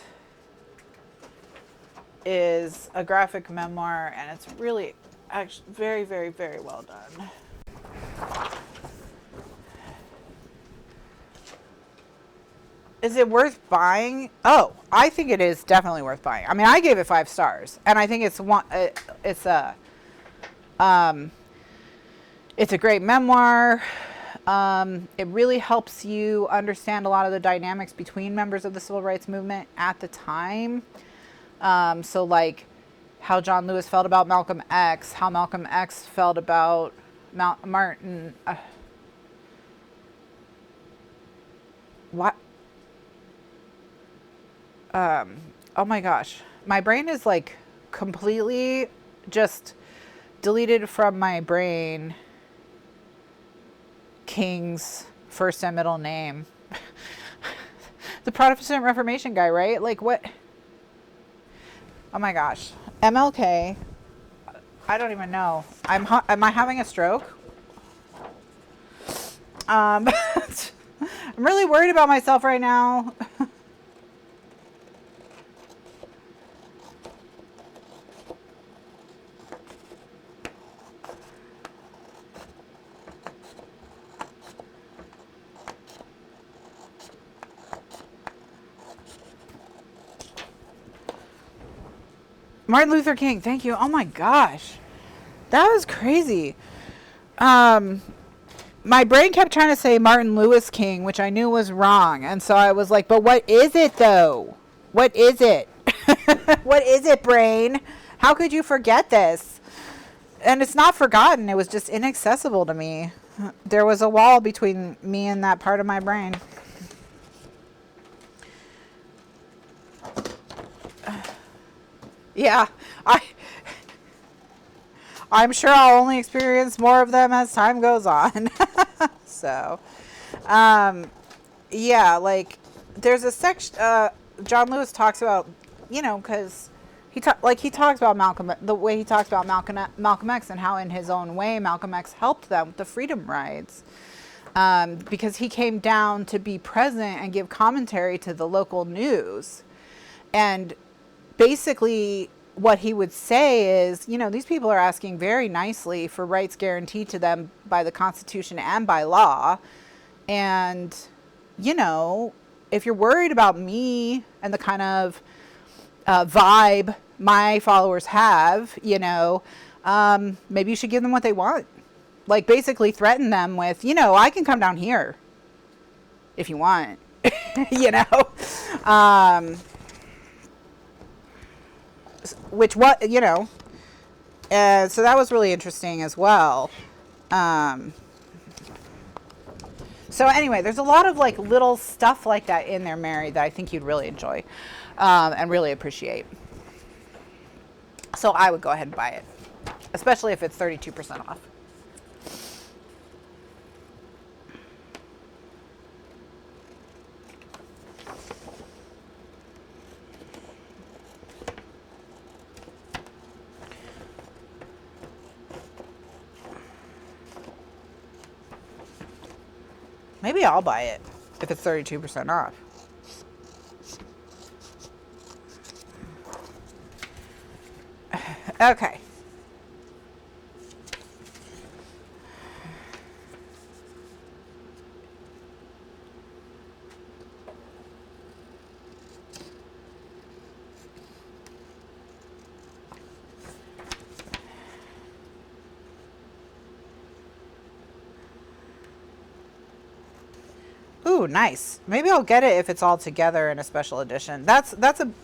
is a graphic memoir, and it's really actually very, very, very well done. Is it worth buying? Oh, I think it is definitely worth buying. I mean, I gave it 5 stars, and I think it's a great memoir. It really helps you understand a lot of the dynamics between members of the civil rights movement at the time. So like how John Lewis felt about Malcolm X, how Malcolm X felt about Martin. What? Oh my gosh. My brain is like completely just deleted from my brain King's first and middle name. The Protestant Reformation guy, right? Like what? Oh my gosh. MLK. I don't even know. Am I having a stroke? I'm really worried about myself right now. Martin Luther King, thank you. Oh my gosh. That was crazy. My brain kept trying to say Martin Lewis King, which I knew was wrong. And so I was like, but what is it though? What is it? What is it, brain? How could you forget this? And it's not forgotten. It was just inaccessible to me. There was a wall between me and that part of my brain. Yeah, I'm sure I'll only experience more of them as time goes on. So, yeah, like there's a section, John Lewis talks about, you know, because he talks about Malcolm, the way he talks about Malcolm X, and how in his own way Malcolm X helped them with the freedom rides, because he came down to be present and give commentary to the local news. And basically what he would say is, you know, these people are asking very nicely for rights guaranteed to them by the Constitution and by law. And, you know, if you're worried about me and the kind of vibe my followers have, you know, maybe you should give them what they want. Like, basically threaten them with, you know, I can come down here if you want, you know. Which, what, you know, so that was really interesting as well. So anyway, there's a lot of like little stuff like that in there, Mary, that I think you'd really enjoy, and really appreciate. So I would go ahead and buy it, especially if it's 32% off. Maybe I'll buy it if it's 32% off. Okay. Ooh, nice. Maybe I'll get it if it's all together in a special edition. That's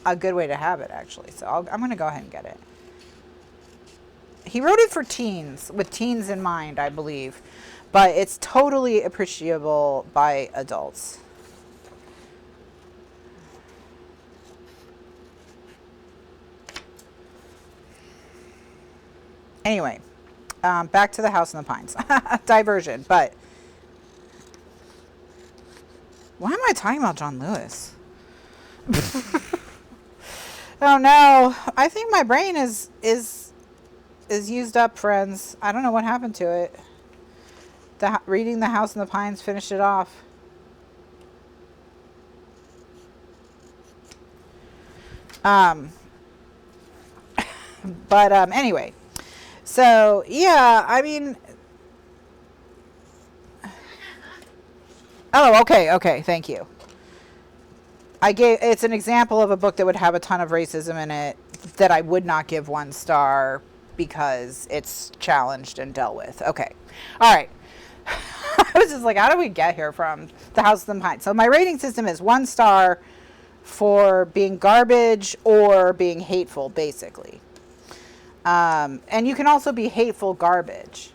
a good way to have it, actually. So I'm going to go ahead and get it. He wrote it for teens, with teens in mind, I believe. But it's totally appreciable by adults. Anyway, back to the House in the Pines. Diversion, but... Why am I talking about John Lewis? Oh no, I think my brain is used up, friends. I don't know what happened to it. Reading The House in the Pines finished it off. But anyway, so yeah, I mean. Oh, okay, thank you. It's an example of a book that would have a ton of racism in it that I would not give 1 star because it's challenged and dealt with. Okay. All right. I was just like, how do we get here from The House in the Pines? So my rating system is 1 star for being garbage or being hateful, basically. And you can also be hateful garbage.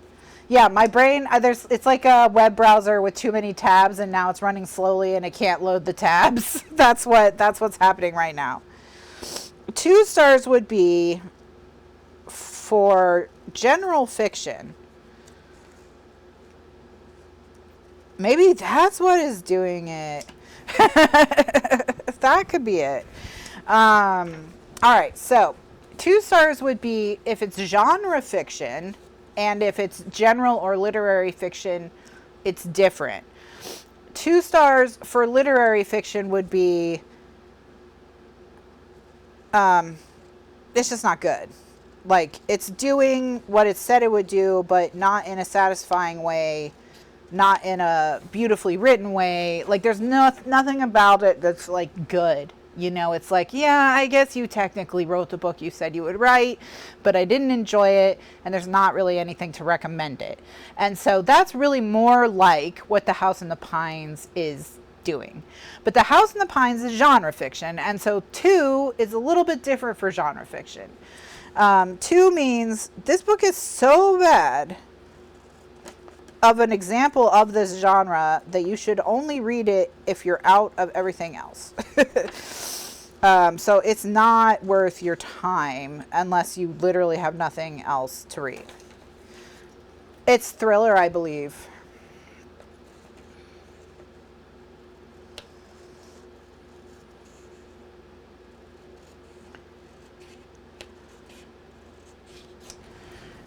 Yeah, my brain, it's like a web browser with too many tabs, and now it's running slowly and it can't load the tabs. That's what's happening right now. 2 stars would be for general fiction. Maybe that's what is doing it. That could be it. All right, so 2 stars would be if it's genre fiction. And if it's general or literary fiction, it's different. 2 stars for literary fiction would be, it's just not good. Like, it's doing what it said it would do, but not in a satisfying way, not in a beautifully written way. Like, there's nothing about it that's, like, good. You know, it's like, yeah, I guess you technically wrote the book you said you would write, but I didn't enjoy it, and there's not really anything to recommend it. And so that's really more like what The House in the Pines is doing. But The House in the Pines is genre fiction, and so 2 is a little bit different for genre fiction. 2 means this book is so bad of an example of this genre that you should only read it if you're out of everything else. So it's not worth your time unless you literally have nothing else to read. It's thriller, I believe.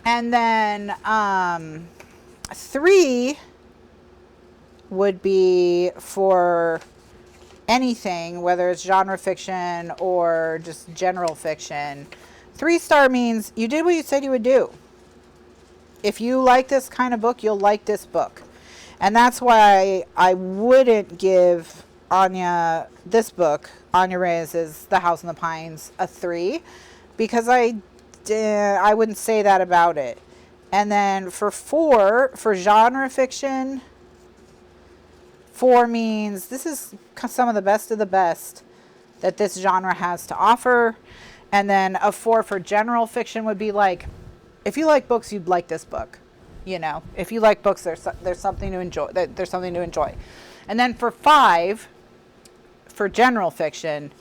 And then 3 would be for anything, whether it's genre fiction or just general fiction. 3-star means you did what you said you would do. If you like this kind of book, you'll like this book. And that's why I wouldn't give Anya, this book, Anya Reyes's The House in the Pines, a 3, because I wouldn't say that about it. And then for 4, for genre fiction, 4 means this is some of the best that this genre has to offer. And then a 4 for general fiction would be like, if you like books, you'd like this book. You know, if you like books, there's something to enjoy. There's something to enjoy. And then for 5, for general fiction,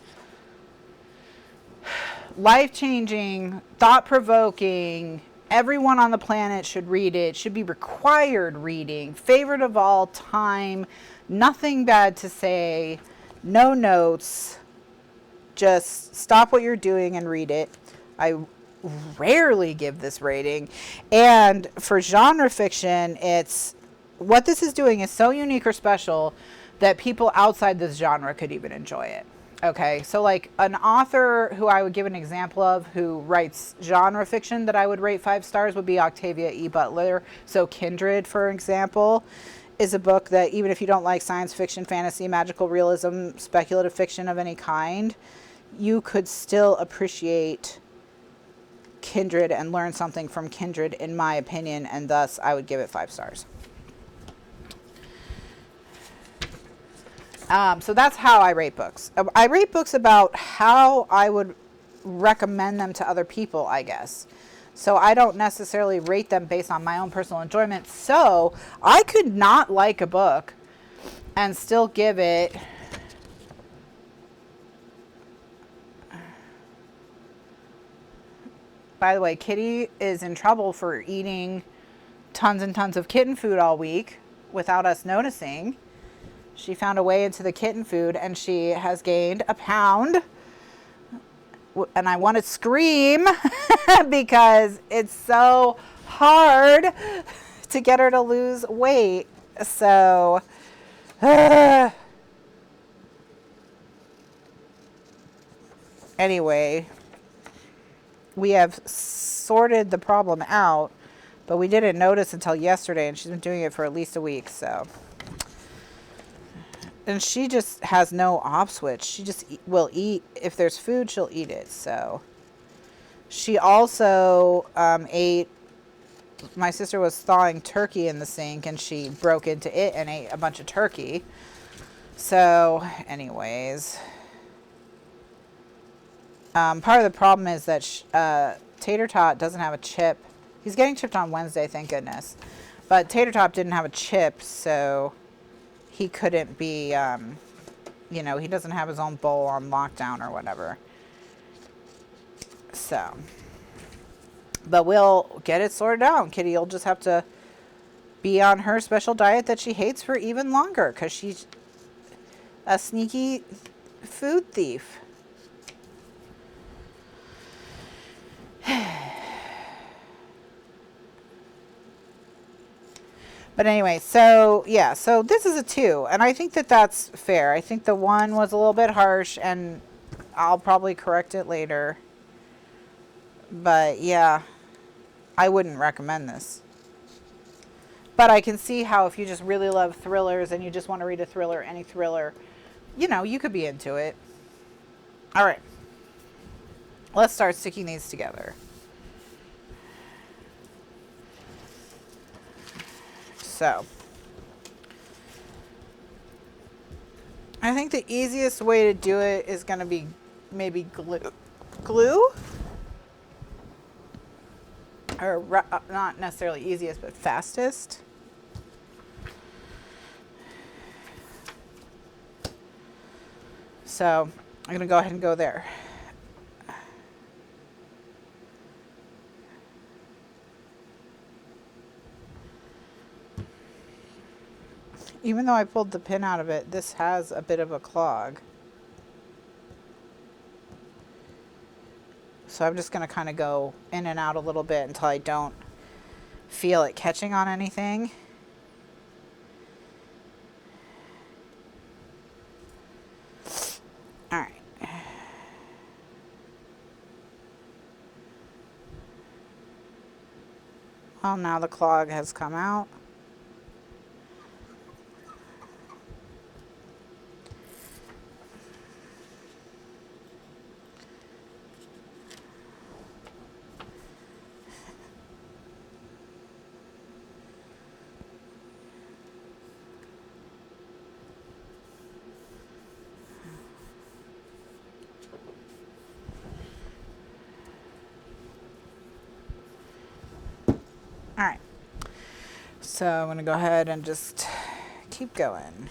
life-changing, thought-provoking, everyone on the planet should read it, should be required reading, favorite of all time, nothing bad to say, no notes, just stop what you're doing and read it. I rarely give this rating. And for genre fiction, it's what this is doing is so unique or special that people outside this genre could even enjoy it. Okay, so like an author who I would give an example of who writes genre fiction that I would rate 5 stars would be Octavia E. Butler. So Kindred, for example, is a book that even if you don't like science fiction, fantasy, magical realism, speculative fiction of any kind, you could still appreciate Kindred and learn something from Kindred, in my opinion, and thus I would give it 5 stars. So that's how I rate books. I rate books about how I would recommend them to other people, I guess. So I don't necessarily rate them based on my own personal enjoyment. So I could not like a book and still give it By the way, Kitty is in trouble for eating tons and tons of kitten food all week without us noticing. She found a way into the kitten food and she has gained a pound. And I want to scream because it's so hard to get her to lose weight. So, anyway, we have sorted the problem out, but we didn't notice until yesterday, and she's been doing it for at least a week. So, and she just has no off switch. She just will eat. If there's food, she'll eat it. So she also ate, my sister was thawing turkey in the sink and she broke into it and ate a bunch of turkey. So anyways, part of the problem is that Tater Tot doesn't have a chip. He's getting chipped on Wednesday, thank goodness. But Tater Tot didn't have a chip, so he couldn't be, you know, he doesn't have his own bowl on lockdown or whatever. So, but we'll get it sorted out. Kitty will just have to be on her special diet that she hates for even longer because she's a sneaky food thief. But anyway, so yeah, so this is a 2, and I think that that's fair. I think the 1 was a little bit harsh, and I'll probably correct it later. But yeah, I wouldn't recommend this. But I can see how if you just really love thrillers and you just want to read a thriller, any thriller, you know, you could be into it. All right, let's start sticking these together. So, I think the easiest way to do it is going to be maybe glue? Or not necessarily easiest, but fastest. So, I'm going to go ahead and go there. Even though I pulled the pin out of it, this has a bit of a clog. So I'm just going to kind of go in and out a little bit until I don't feel it catching on anything. All right. Well, now the clog has come out. All right. So I'm going to go ahead and just keep going.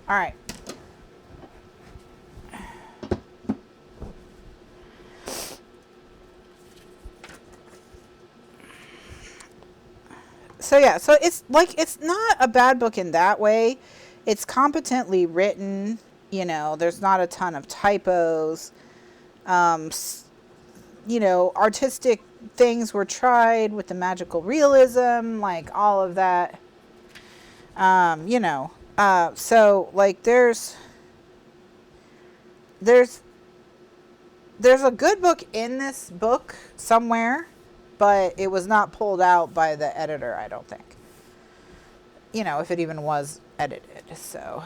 All right. So yeah, so it's like, it's not a bad book in that way. It's competently written, you know, there's not a ton of typos. You know, artistic things were tried with the magical realism, like all of that. You know, so like there's a good book in this book somewhere, but it was not pulled out by the editor, I don't think. You know, if it even was edited, so.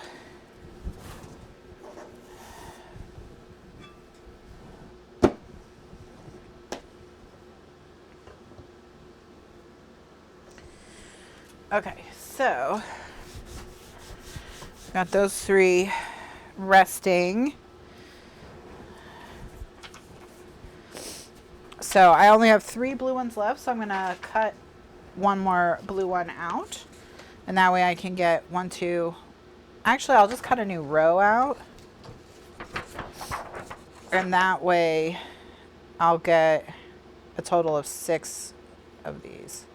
Okay, so got those three resting. So I only have 3 blue ones left, so I'm gonna cut one more blue one out, and that way I can get 1, 2. Actually, I'll just cut a new row out, and that way I'll get a total of 6 of these.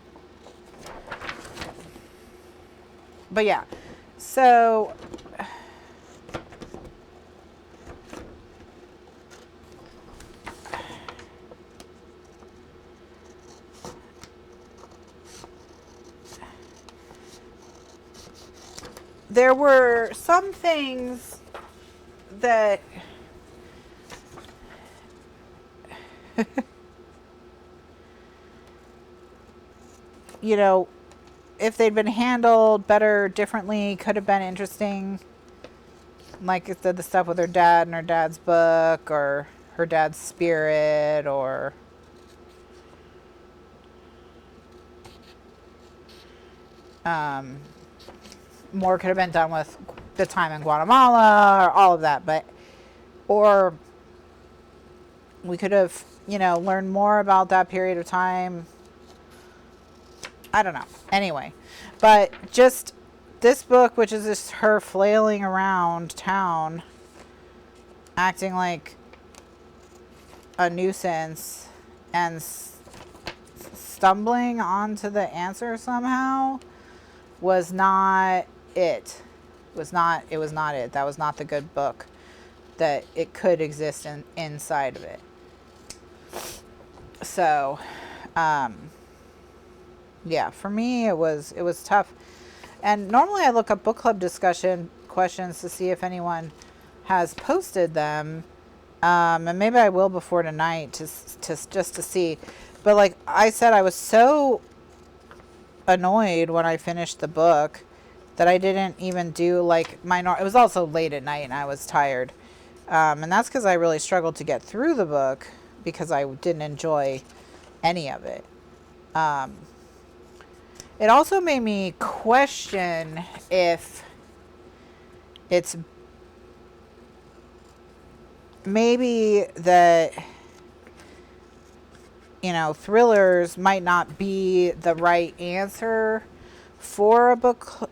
But yeah, so there were some things that you know, if they'd been handled better, differently, could have been interesting. Like I said, the stuff with her dad and her dad's book, or her dad's spirit, or more could have been done with the time in Guatemala, or all of that. But, or we could have, you know, learned more about that period of time. I don't know. Anyway, but just this book, which is just her flailing around town, acting like a nuisance and stumbling onto the answer somehow, was not it. It was not it. That was not the good book that it could exist inside of it. So, yeah, for me it was tough. And normally I look up book club discussion questions to see if anyone has posted them, and maybe I will before tonight to just to see. But like I said, I was so annoyed when I finished the book that I didn't even do like my it was also late at night and I was tired, and that's because I really struggled to get through the book because I didn't enjoy any of it. It also made me question if it's maybe that you know, thrillers might not be the right answer for a book,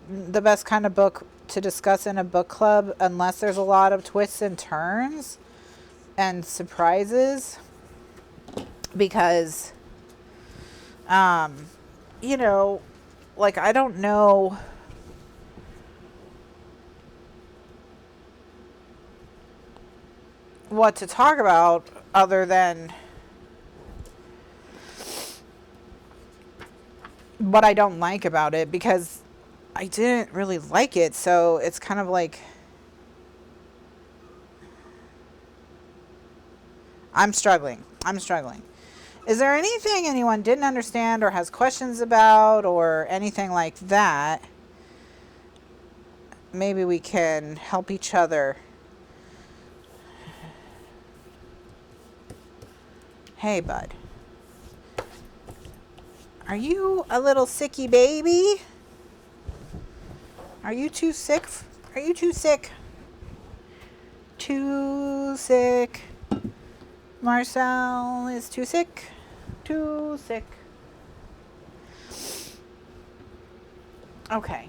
the best kind of book to discuss in a book club, unless there's a lot of twists and turns and surprises, because, you know, like, I don't know what to talk about other than what I don't like about it, because I didn't really like it. So it's kind of like, I'm struggling. Is there anything anyone didn't understand or has questions about or anything like that? Maybe we can help each other. Hey, bud. Are you a little sicky baby? Are you too sick? Are you too sick? Too sick. Marcel is too sick. Too sick. Okay.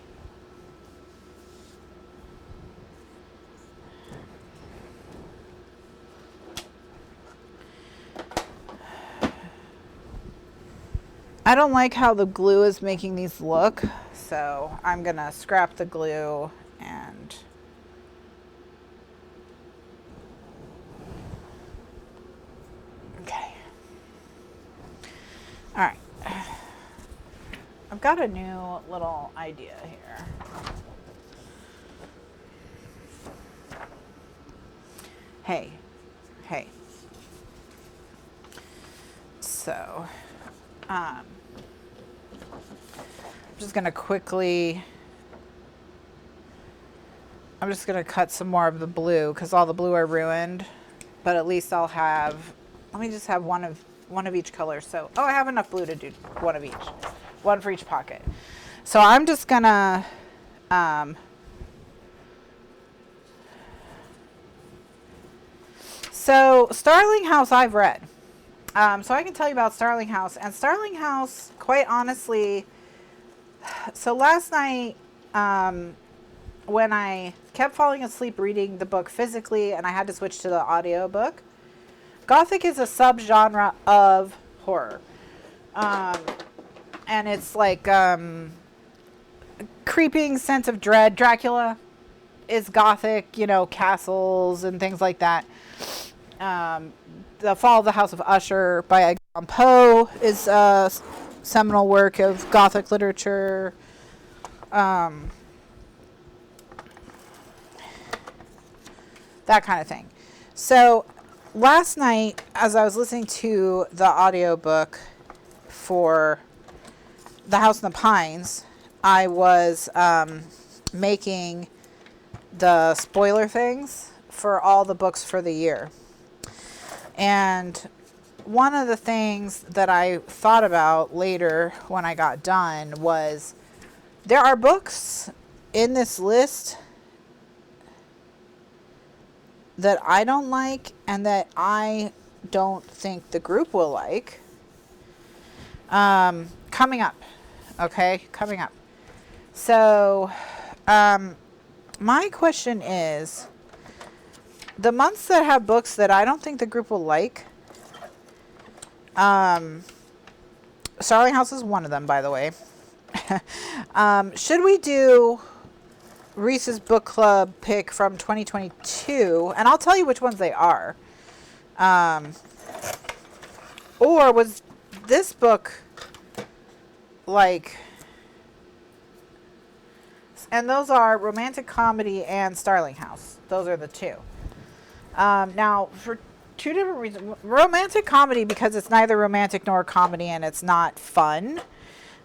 I don't like how the glue is making these look, so I'm gonna scrap the glue and okay. All right. I've got a new little idea here. Hey. So, I'm just going to cut some more of the blue because all the blue are ruined, but at least I'll have, let me just have one of each color. So, oh, I have enough blue to do one of each, one for each pocket. So I'm just going to, so Starling House I've read. So I can tell you about Starling House. And Starling House, quite honestly, so last night, when I kept falling asleep reading the book physically and I had to switch to the audio book, Gothic is a subgenre of horror. And it's like creeping sense of dread. Dracula is Gothic, you know, castles and things like that. The Fall of the House of Usher by Edgar Allan Poe is a seminal work of Gothic literature. That kind of thing. So last night, as I was listening to the audiobook for The House in the Pines, I was making the spoiler things for all the books for the year. And one of the things that I thought about later when I got done was there are books in this list that I don't like and that I don't think the group will like. Coming up. Okay, coming up. So, my question is, the months that have books that I don't think the group will like, Starling House is one of them, by the way. Should we do Reese's Book Club pick from 2022? And I'll tell you which ones they are. Or was this book like... And those are Romantic Comedy and Starling House. Those are the two. Now, for two different reasons. Romantic comedy, because it's neither romantic nor comedy, and it's not fun.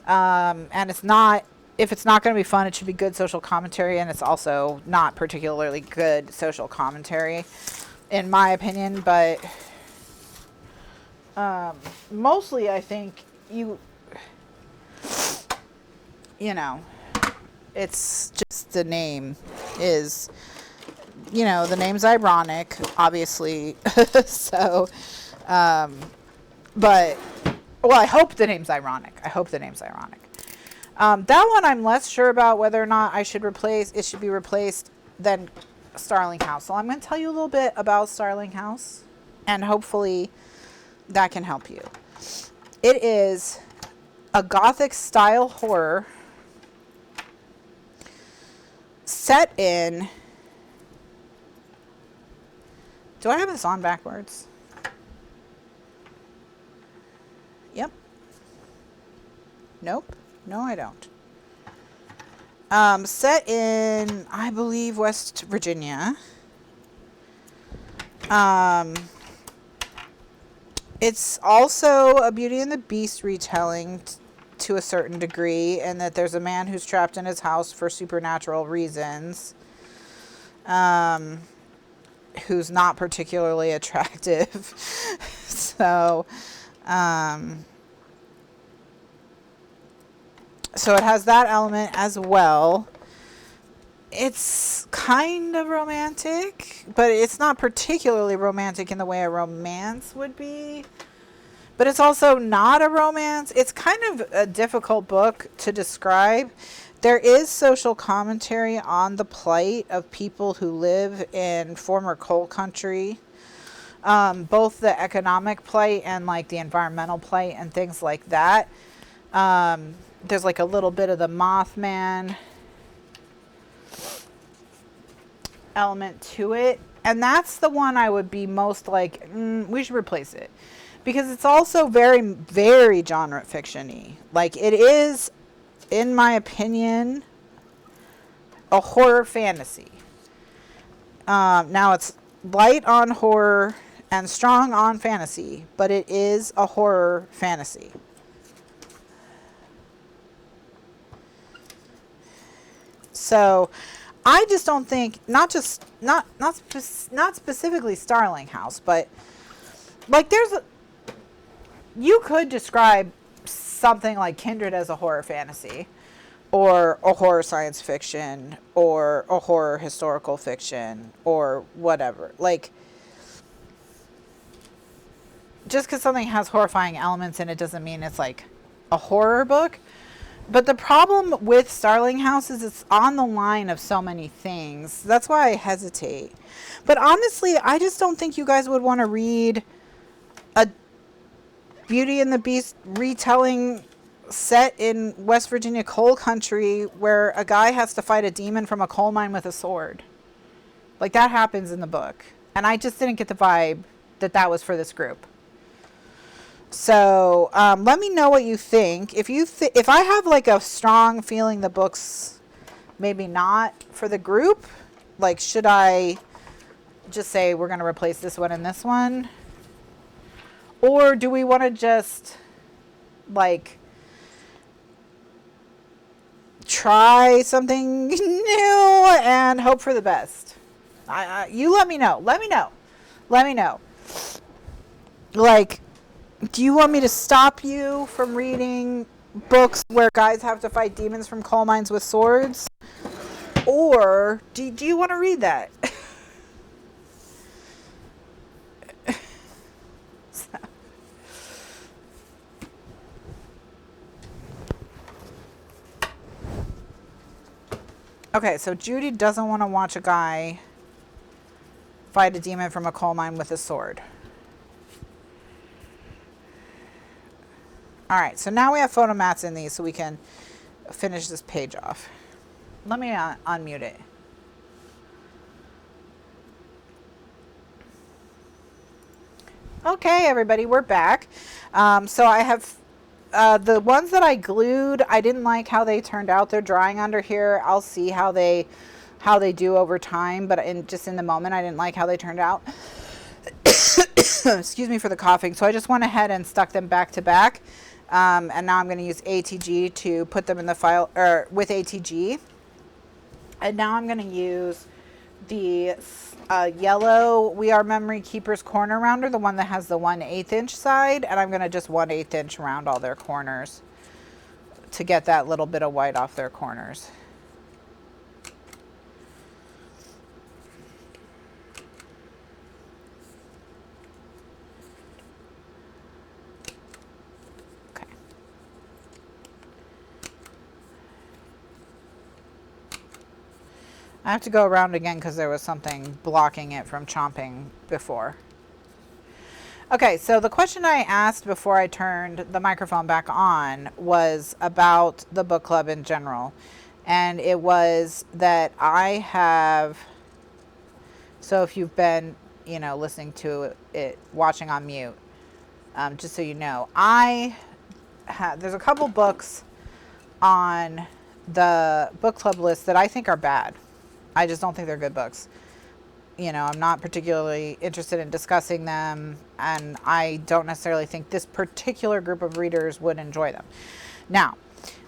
And it's not, if it's not going to be fun, it should be good social commentary, and it's also not particularly good social commentary, in my opinion. But mostly, I think you know, it's just the name is... You know, the name's ironic, obviously. So, But, well, I hope the name's ironic. I hope the name's ironic. That one I'm less sure about whether or not I should replace, it should be replaced than Starling House. So I'm going to tell you a little bit about Starling House, and hopefully that can help you. It is a Gothic style horror set in, do I have this on backwards? Yep. Nope. No, I don't. Set in, I believe, West Virginia. It's also a Beauty and the Beast retelling to a certain degree, and that there's a man who's trapped in his house for supernatural reasons, who's not particularly attractive. So it has that element as well. It's kind of romantic, but it's not particularly romantic in the way a romance would be. But it's also not a romance. It's kind of a difficult book to describe. There is social commentary on the plight of people who live in former coal country. Both the economic plight and like the environmental plight and things like that. There's like a little bit of the Mothman element to it. And that's the one I would be most like, we should replace it. Because it's also very, very genre fiction-y. Like, it is, in my opinion, a horror fantasy. Now, it's light on horror and strong on fantasy, but it is a horror fantasy. So, I just don't think, not specifically Starling House, but like you could describe something like Kindred as a horror fantasy, or a horror science fiction, or a horror historical fiction, or whatever. Like, just because something has horrifying elements in it doesn't mean it's like a horror book. But the problem with Starling House is it's on the line of so many things. That's why I hesitate. But honestly, I just don't think you guys would want to read a Beauty and the Beast retelling set in West Virginia coal country where a guy has to fight a demon from a coal mine with a sword. Like, that happens in the book. And I just didn't get the vibe that that was for this group. So, let me know what you think. If I have like a strong feeling the book's maybe not for the group, like, should I just say we're going to replace this one and this one? Or do we want to just like try something new and hope for the best? You let me know. Let me know. Like, do you want me to stop you from reading books where guys have to fight demons from coal mines with swords? Or do you want to read that? Okay, so Judy doesn't want to watch a guy fight a demon from a coal mine with a sword. All right, so now we have photo mats in these so we can finish this page off. Let me unmute it. Okay, everybody, we're back. So I have the ones that I glued. I didn't like how they turned out. They're drying under here. I'll see how they do over time, but just in the moment, I didn't like how they turned out. Excuse me for the coughing. So I just went ahead and stuck them back to back. And now I'm going to use ATG to put them in the file, or with ATG. And now I'm going to use the yellow We Are Memory Keepers corner rounder, the one that has the 1/8 inch side, and I'm going to just 1/8 inch round all their corners to get that little bit of white off their corners. I have to go around again because there was something blocking it from chomping before. Okay, so the question I asked before I turned the microphone back on was about the book club in general. And it was that I have, so if you've been, you know, listening to it, watching on mute, just so you know, there's a couple books on the book club list that I think are bad. I just don't think they're good books. You know, I'm not particularly interested in discussing them, and I don't necessarily think this particular group of readers would enjoy them. Now,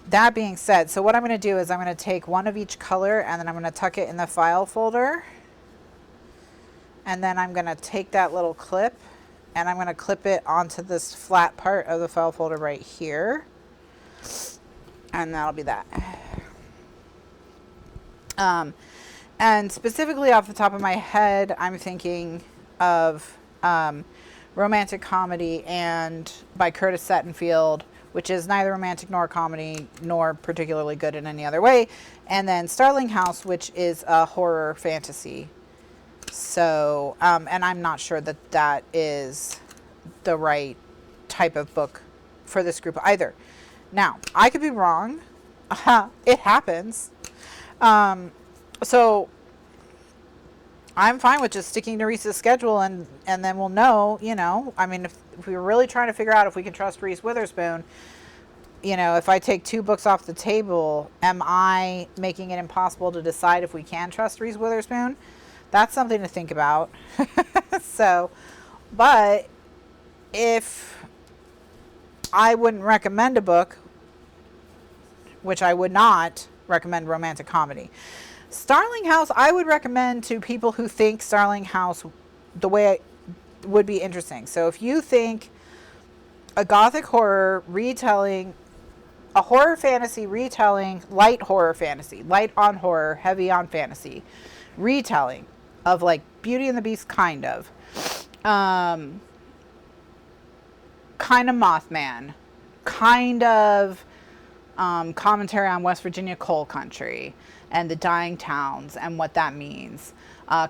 that being said, so what I'm going to do is I'm going to take one of each color, and then I'm going to tuck it in the file folder, and then I'm going to take that little clip, and I'm going to clip it onto this flat part of the file folder right here, and that'll be that. And specifically off the top of my head, I'm thinking of Romantic Comedy and by Curtis Settenfield, which is neither romantic nor comedy nor particularly good in any other way. And then Starling House, which is a horror fantasy. So, and I'm not sure that that is the right type of book for this group either. Now, I could be wrong. It happens. So I'm fine with just sticking to Reese's schedule, and then we'll know, you know, I mean, if we were really trying to figure out if we can trust Reese Witherspoon, you know, if I take 2 books off the table, am I making it impossible to decide if we can trust Reese Witherspoon? That's something to think about. So, but if I wouldn't recommend a book, which I would not recommend romantic comedy. Starling House, I would recommend to people who think Starling House the way it would be interesting. So if you think a gothic horror retelling, a horror fantasy retelling, light horror fantasy, light on horror, heavy on fantasy, retelling of like Beauty and the Beast, kind of Mothman, kind of commentary on West Virginia coal country and the dying towns and what that means.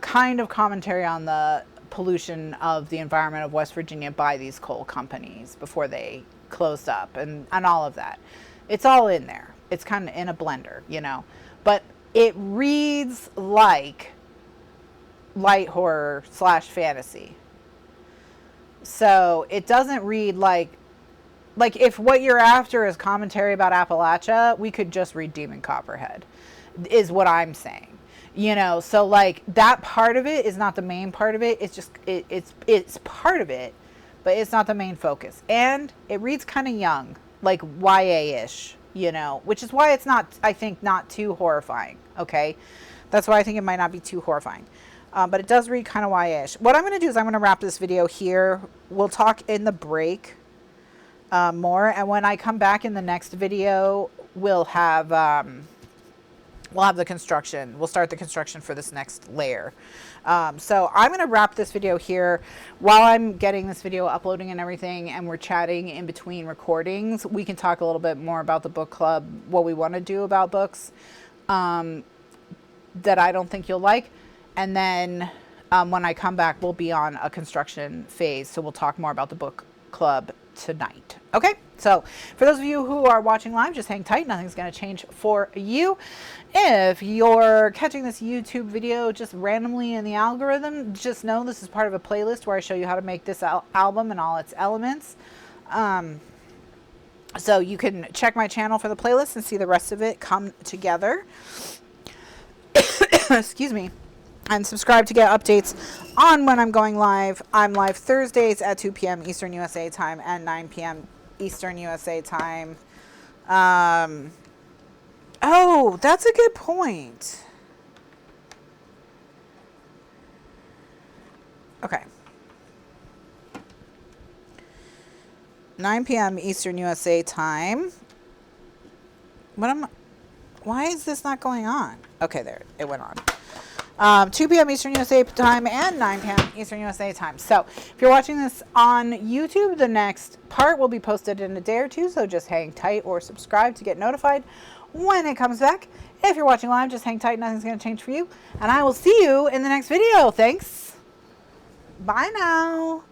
Kind of commentary on the pollution of the environment of West Virginia by these coal companies before they closed up and all of that. It's all in there. It's kind of in a blender, you know. But it reads like light horror / fantasy. So it doesn't read like if what you're after is commentary about Appalachia, we could just read Demon Copperhead, is what I'm saying. You know, so like that part of it is not the main part of it. It's just, it's part of it, but it's not the main focus. And it reads kind of young, like YA-ish, you know, which is why it's not, I think, not too horrifying. Okay. That's why I think it might not be too horrifying. But it does read kind of YA-ish. What I'm going to do is I'm going to wrap this video here. We'll talk in the break more. And when I come back in the next video, we'll have the construction. We'll start the construction for this next layer. So I'm going to wrap this video here. While I'm getting this video uploading and everything, and we're chatting in between recordings, we can talk a little bit more about the book club, what we want to do about books that I don't think you'll like. And then when I come back, we'll be on a construction phase. So we'll talk more about the book club tonight. Okay, so for those of you who are watching live, just hang tight. Nothing's going to change for you. If you're catching this YouTube video just randomly in the algorithm, just know this is part of a playlist where I show you how to make this album and all its elements. So you can check my channel for the playlist and see the rest of it come together. Excuse me. And subscribe to get updates on when I'm going live. I'm live Thursdays at 2 p.m. Eastern USA time and 9 p.m. Eastern USA time. Oh, that's a good point. Okay. 9 p.m. Eastern USA time. Why is this not going on? Okay, there, it went on. 2 p.m. Eastern USA time and 9 p.m. Eastern USA time. So if you're watching this on YouTube, the next part will be posted in a day or two. So just hang tight or subscribe to get notified. when it comes back. If you're watching live, just hang tight. Nothing's going to change for you. And I will see you in the next video. Thanks. Bye now.